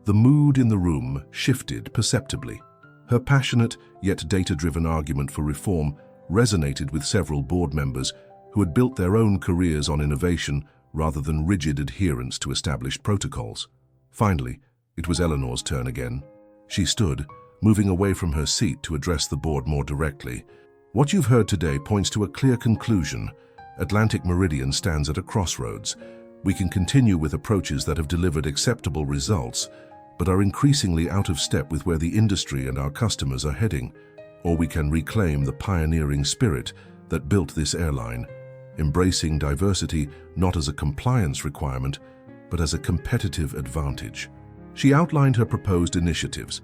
A: the mood in the room shifted perceptibly. Her passionate yet data-driven argument for reform resonated with several board members who had built their own careers on innovation rather than rigid adherence to established protocols. Finally, it was Eleanor's turn again. She stood, moving away from her seat to address the board more directly. "What you've heard today points to a clear conclusion. Atlantic Meridian stands at a crossroads. We can continue with approaches that have delivered acceptable results, but are increasingly out of step with where the industry and our customers are heading. Or we can reclaim the pioneering spirit that built this airline, embracing diversity not as a compliance requirement, but as a competitive advantage." She outlined her proposed initiatives: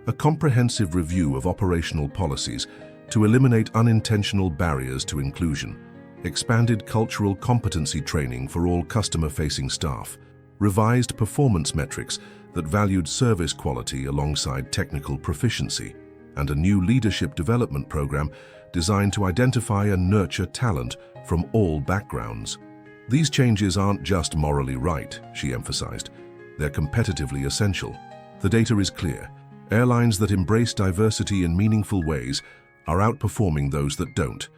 A: a comprehensive review of operational policies to eliminate unintentional barriers to inclusion, expanded cultural competency training for all customer-facing staff, revised performance metrics that valued service quality alongside technical proficiency, and a new leadership development program designed to identify and nurture talent from all backgrounds. "These changes aren't just morally right," she emphasized. "They're competitively essential. The data is clear. Airlines that embrace diversity in meaningful ways are outperforming those that don't.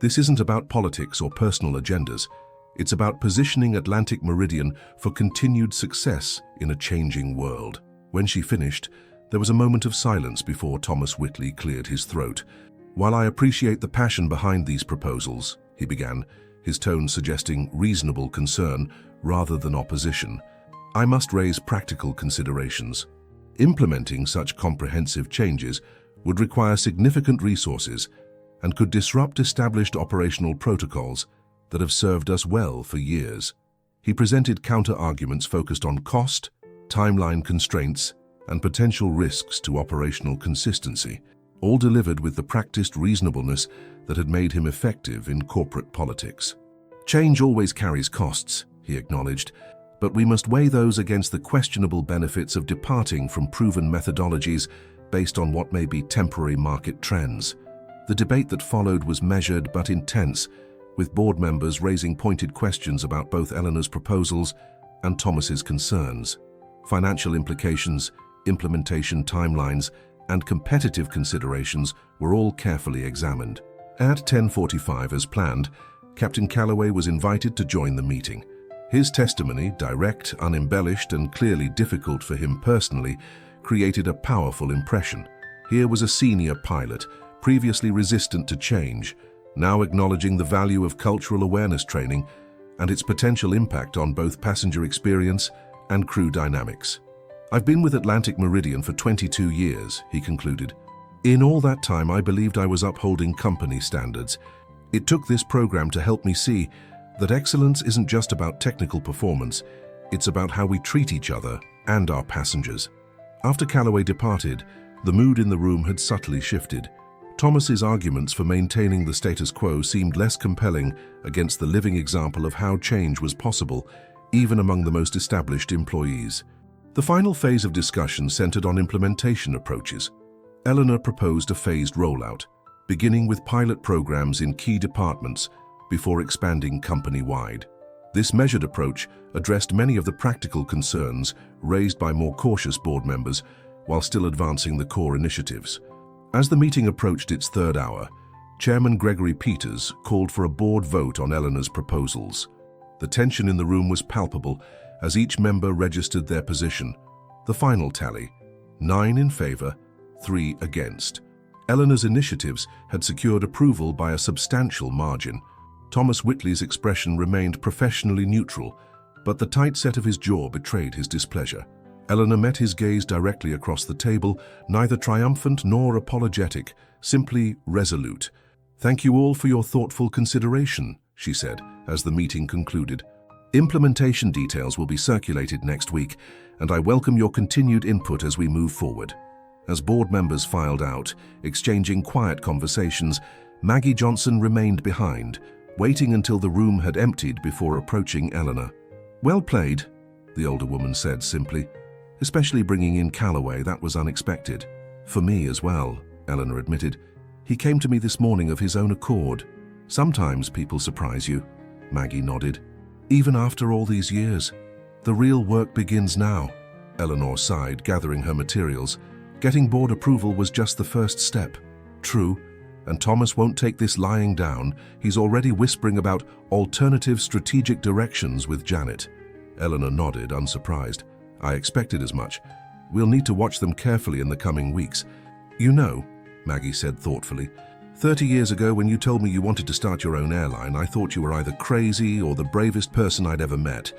A: This isn't about politics or personal agendas. It's about positioning Atlantic Meridian for continued success in a changing world. When she finished, there was a moment of silence before Thomas Whitley cleared his throat. "While I appreciate the passion behind these proposals," he began, his tone suggesting reasonable concern rather than opposition, "I must raise practical considerations. Implementing such comprehensive changes would require significant resources and could disrupt established operational protocols that have served us well for years." He presented counter-arguments focused on cost, timeline constraints, and potential risks to operational consistency, all delivered with the practiced reasonableness that had made him effective in corporate politics. "Change always carries costs," he acknowledged, "but we must weigh those against the questionable benefits of departing from proven methodologies based on what may be temporary market trends." The debate that followed was measured but intense, with board members raising pointed questions about both Eleanor's proposals and Thomas's concerns. Financial implications, implementation timelines, and competitive considerations were all carefully examined. At 10:45 as planned, Captain Calloway was invited to join the meeting. His testimony, direct, unembellished, and clearly difficult for him personally, created a powerful impression. Here was a senior pilot, previously resistant to change, now acknowledging the value of cultural awareness training and its potential impact on both passenger experience and crew dynamics. "I've been with Atlantic Meridian for 22 years, he concluded. "In all that time, I believed I was upholding company standards. It took this program to help me see that excellence isn't just about technical performance, it's about how we treat each other and our passengers." After Calloway departed, the mood in the room had subtly shifted. Thomas's arguments for maintaining the status quo seemed less compelling against the living example of how change was possible, even among the most established employees. The final phase of discussion centered on implementation approaches. Eleanor proposed a phased rollout, beginning with pilot programs in key departments before expanding company-wide. This measured approach addressed many of the practical concerns raised by more cautious board members while still advancing the core initiatives. As the meeting approached its third hour, Chairman Gregory Peters called for a board vote on Eleanor's proposals. The tension in the room was palpable as each member registered their position. The final tally: 9 in favor, 3 against. Eleanor's initiatives had secured approval by a substantial margin. Thomas Whitley's expression remained professionally neutral, but the tight set of his jaw betrayed his displeasure. Eleanor met his gaze directly across the table, neither triumphant nor apologetic, simply resolute. "Thank you all for your thoughtful consideration," she said, as the meeting concluded. "Implementation details will be circulated next week, and I welcome your continued input as we move forward." As board members filed out, exchanging quiet conversations, Maggie Johnson remained behind, waiting until the room had emptied before approaching Eleanor. "Well played," the older woman said simply. "Especially bringing in Calloway, that was unexpected." "For me as well," Eleanor admitted. "He came to me this morning of his own accord." "Sometimes people surprise you," Maggie nodded. "Even after all these years. The real work begins now." Eleanor sighed, gathering her materials. "Getting board approval was just the first step." "True, and Thomas won't take this lying down. He's already whispering about alternative strategic directions with Janet." Eleanor nodded, unsurprised. "I expected as much. We'll need to watch them carefully in the coming weeks." "You know," Maggie said thoughtfully, 30 years ago when you told me you wanted to start your own airline, I thought you were either crazy or the bravest person I'd ever met.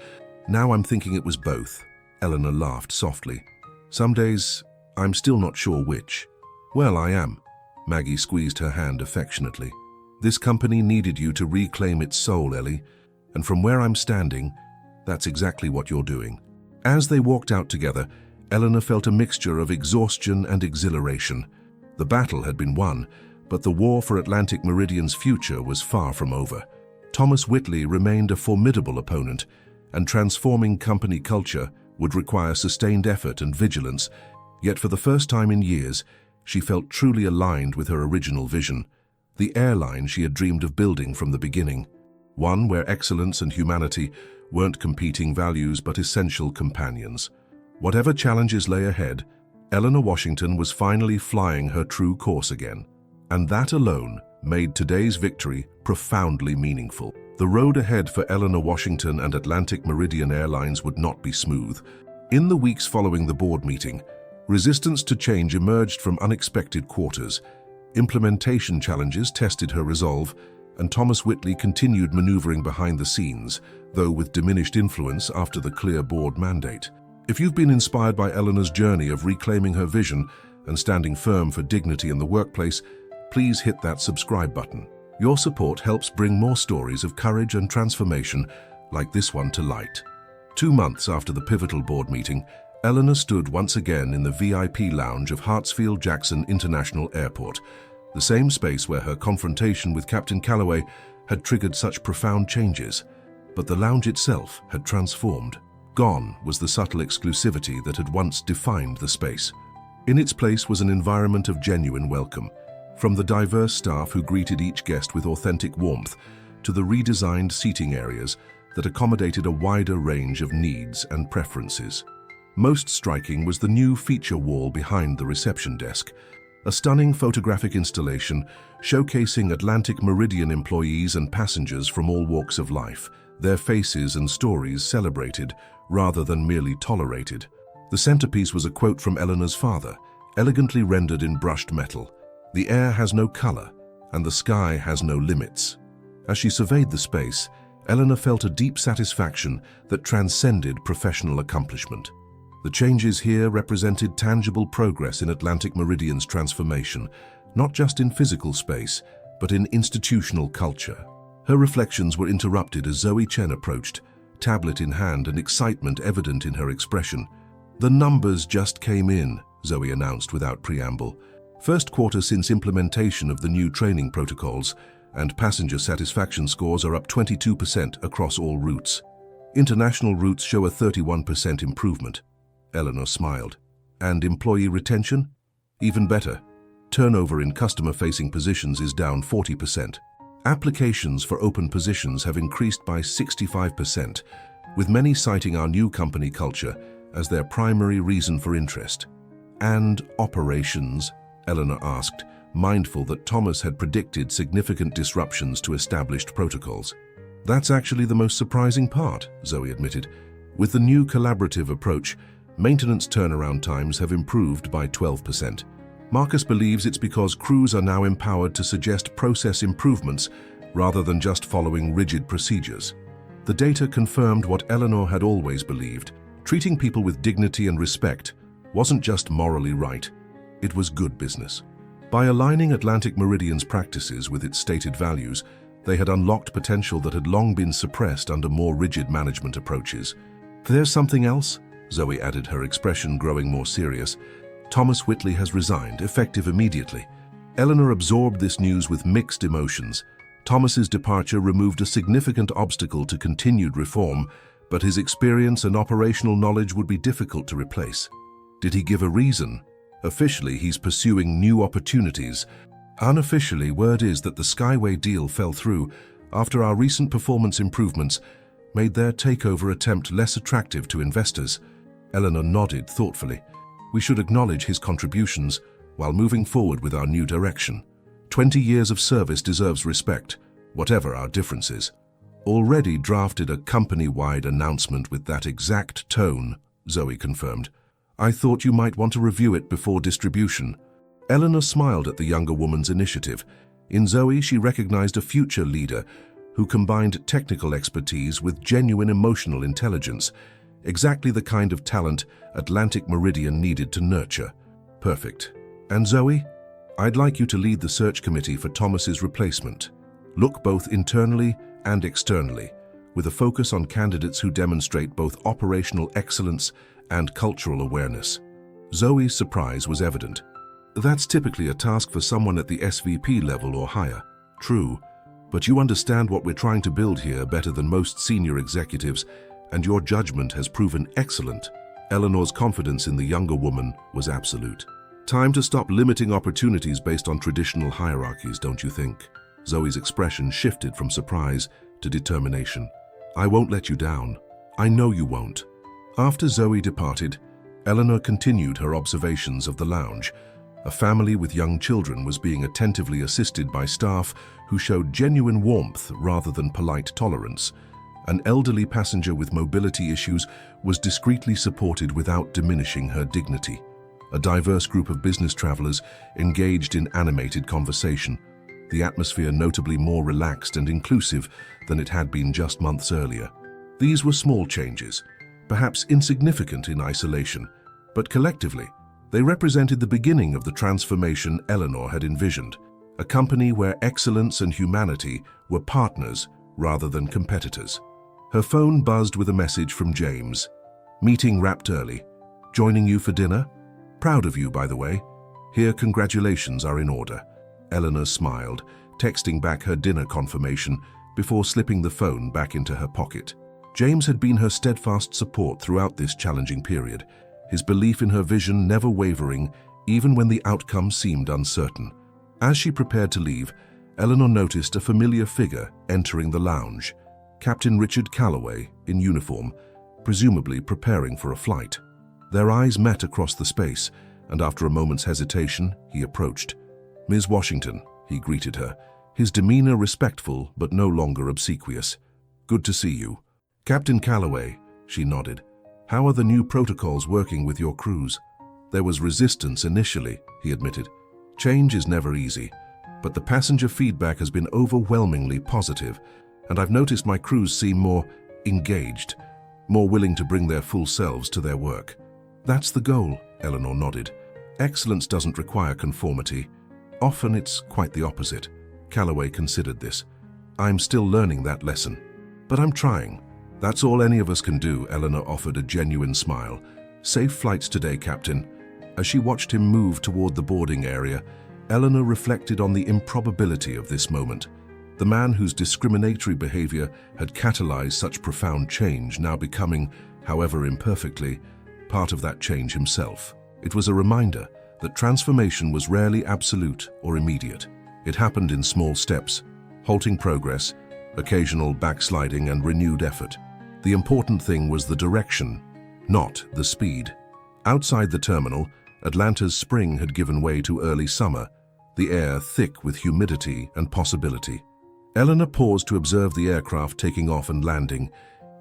A: Now I'm thinking it was both." Eleanor laughed softly. "Some days, I'm still not sure which." "Well, I am." Maggie squeezed her hand affectionately. "This company needed you to reclaim its soul, Ellie, and from where I'm standing, that's exactly what you're doing." As they walked out together, Eleanor felt a mixture of exhaustion and exhilaration. The battle had been won, but the war for Atlantic Meridian's future was far from over. Thomas Whitley remained a formidable opponent, and transforming company culture would require sustained effort and vigilance, yet for the first time in years, she felt truly aligned with her original vision, the airline she had dreamed of building from the beginning, one where excellence and humanity weren't competing values but essential companions. Whatever challenges lay ahead, Eleanor Washington was finally flying her true course again, and that alone made today's victory profoundly meaningful. The road ahead for Eleanor Washington and Atlantic Meridian Airlines would not be smooth. In the weeks following the board meeting, resistance to change emerged from unexpected quarters. Implementation challenges tested her resolve, and Thomas Whitley continued maneuvering behind the scenes, though with diminished influence after the clear board mandate. If you've been inspired by Eleanor's journey of reclaiming her vision and standing firm for dignity in the workplace, please hit that subscribe button. Your support helps bring more stories of courage and transformation like this one to light. 2 months after the pivotal board meeting, Eleanor stood once again in the VIP lounge of Hartsfield-Jackson International Airport, the same space where her confrontation with Captain Calloway had triggered such profound changes. But the lounge itself had transformed. Gone was the subtle exclusivity that had once defined the space. In its place was an environment of genuine welcome, from the diverse staff who greeted each guest with authentic warmth to the redesigned seating areas that accommodated a wider range of needs and preferences. Most striking was the new feature wall behind the reception desk, a stunning photographic installation showcasing Atlantic Meridian employees and passengers from all walks of life, their faces and stories celebrated rather than merely tolerated. The centerpiece was a quote from Eleanor's father, elegantly rendered in brushed metal. "The air has no color, and the sky has no limits." As she surveyed the space, Eleanor felt a deep satisfaction that transcended professional accomplishment. The changes here represented tangible progress in Atlantic Meridian's transformation, not just in physical space, but in institutional culture. Her reflections were interrupted as Zoe Chen approached, tablet in hand and excitement evident in her expression. "The numbers just came in," Zoe announced without preamble. "First quarter since implementation of the new training protocols, and passenger satisfaction scores are up 22% across all routes. International routes show a 31% improvement." Eleanor smiled. "And employee retention? Even better. Turnover in customer-facing positions is down 40%. Applications for open positions have increased by 65%, with many citing our new company culture as their primary reason for interest." "And operations?" Eleanor asked, mindful that Thomas had predicted significant disruptions to established protocols. "That's actually the most surprising part," Zoe admitted. "With the new collaborative approach, maintenance turnaround times have improved by 12%. Marcus believes it's because crews are now empowered to suggest process improvements rather than just following rigid procedures." The data confirmed what Eleanor had always believed. Treating people with dignity and respect wasn't just morally right, it was good business. By aligning Atlantic Meridian's practices with its stated values, they had unlocked potential that had long been suppressed under more rigid management approaches. "There's something else," Zoe added, her expression growing more serious. "Thomas Whitley has resigned, effective immediately." Eleanor absorbed this news with mixed emotions. Thomas's departure removed a significant obstacle to continued reform, but his experience and operational knowledge would be difficult to replace. Did he give a reason? Officially, he's pursuing new opportunities. Unofficially, word is that the Skyway deal fell through after our recent performance improvements made their takeover attempt less attractive to investors. Eleanor nodded thoughtfully. "We should acknowledge his contributions while moving forward with our new direction. 20 years of service deserves respect, whatever our differences." "Already drafted a company-wide announcement with that exact tone," Zoe confirmed. "I thought you might want to review it before distribution." Eleanor smiled at the younger woman's initiative. In Zoe, she recognized a future leader who combined technical expertise with genuine emotional intelligence, exactly the kind of talent Atlantic Meridian needed to nurture. "Perfect. And Zoe, I'd like you to lead the search committee for Thomas's replacement. Look both internally and externally, with a focus on candidates who demonstrate both operational excellence and cultural awareness." Zoe's surprise was evident. "That's typically a task for someone at the SVP level or higher." "True, but you understand what we're trying to build here better than most senior executives, and your judgment has proven excellent." Eleanor's confidence in the younger woman was absolute. "Time to stop limiting opportunities based on traditional hierarchies, don't you think?" Zoe's expression shifted from surprise to determination. "I won't let you down. I know you won't." After Zoe departed, Eleanor continued her observations of the lounge. A family with young children was being attentively assisted by staff who showed genuine warmth rather than polite tolerance. An elderly passenger with mobility issues was discreetly supported without diminishing her dignity. A diverse group of business travelers engaged in animated conversation, the atmosphere notably more relaxed and inclusive than it had been just months earlier. These were small changes, perhaps insignificant in isolation, but collectively, they represented the beginning of the transformation Eleanor had envisioned, a company where excellence and humanity were partners rather than competitors. Her phone buzzed with a message from James. "Meeting wrapped early. Joining you for dinner? Proud of you, by the way. Here, congratulations are in order." Eleanor smiled, texting back her dinner confirmation before slipping the phone back into her pocket. James had been her steadfast support throughout this challenging period, his belief in her vision never wavering even when the outcome seemed uncertain. As she prepared to leave, Eleanor noticed a familiar figure entering the lounge. Captain Richard Calloway, in uniform, presumably preparing for a flight. Their eyes met across the space, and after a moment's hesitation, he approached. "Ms. Washington," he greeted her, his demeanor respectful but no longer obsequious. "Good to see you." "Captain Calloway," she nodded. "How are the new protocols working with your crews?" "There was resistance initially," he admitted. "Change is never easy, but the passenger feedback has been overwhelmingly positive, and I've noticed my crews seem more engaged, more willing to bring their full selves to their work." "That's the goal," Eleanor nodded. "Excellence doesn't require conformity. Often it's quite the opposite." Calloway considered this. "I'm still learning that lesson, but I'm trying." "That's all any of us can do," Eleanor offered a genuine smile. "Safe flights today, Captain." As she watched him move toward the boarding area, Eleanor reflected on the improbability of this moment. The man whose discriminatory behavior had catalyzed such profound change now becoming, however imperfectly, part of that change himself. It was a reminder that transformation was rarely absolute or immediate. It happened in small steps, halting progress, occasional backsliding and renewed effort. The important thing was the direction, not the speed. Outside the terminal, Atlanta's spring had given way to early summer, the air thick with humidity and possibility. Eleanor paused to observe the aircraft taking off and landing,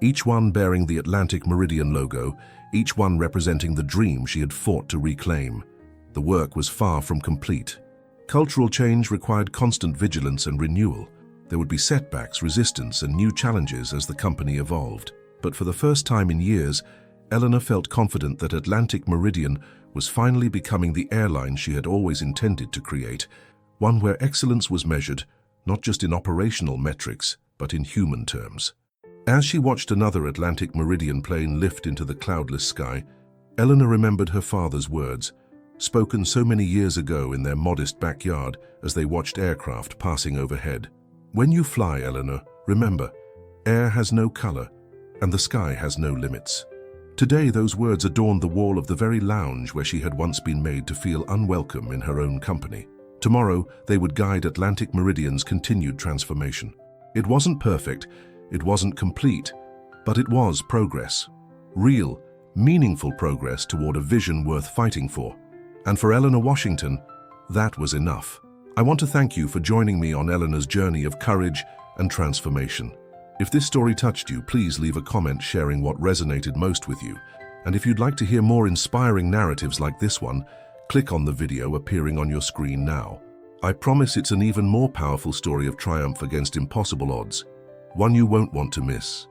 A: each one bearing the Atlantic Meridian logo, each one representing the dream she had fought to reclaim. The work was far from complete. Cultural change required constant vigilance and renewal. There would be setbacks, resistance, and new challenges as the company evolved. But for the first time in years, Eleanor felt confident that Atlantic Meridian was finally becoming the airline she had always intended to create, one where excellence was measured not just in operational metrics, but in human terms. As she watched another Atlantic Meridian plane lift into the cloudless sky, Eleanor remembered her father's words, spoken so many years ago in their modest backyard as they watched aircraft passing overhead. "When you fly, Eleanor, remember, air has no color, and the sky has no limits." Today, those words adorned the wall of the very lounge where she had once been made to feel unwelcome in her own company. Tomorrow, they would guide Atlantic Meridian's continued transformation. It wasn't perfect, it wasn't complete, but it was progress. Real, meaningful progress toward a vision worth fighting for. And for Eleanor Washington, that was enough. I want to thank you for joining me on Eleanor's journey of courage and transformation. If this story touched you, please leave a comment sharing what resonated most with you. And if you'd like to hear more inspiring narratives like this one, click on the video appearing on your screen now. I promise it's an even more powerful story of triumph against impossible odds, one you won't want to miss.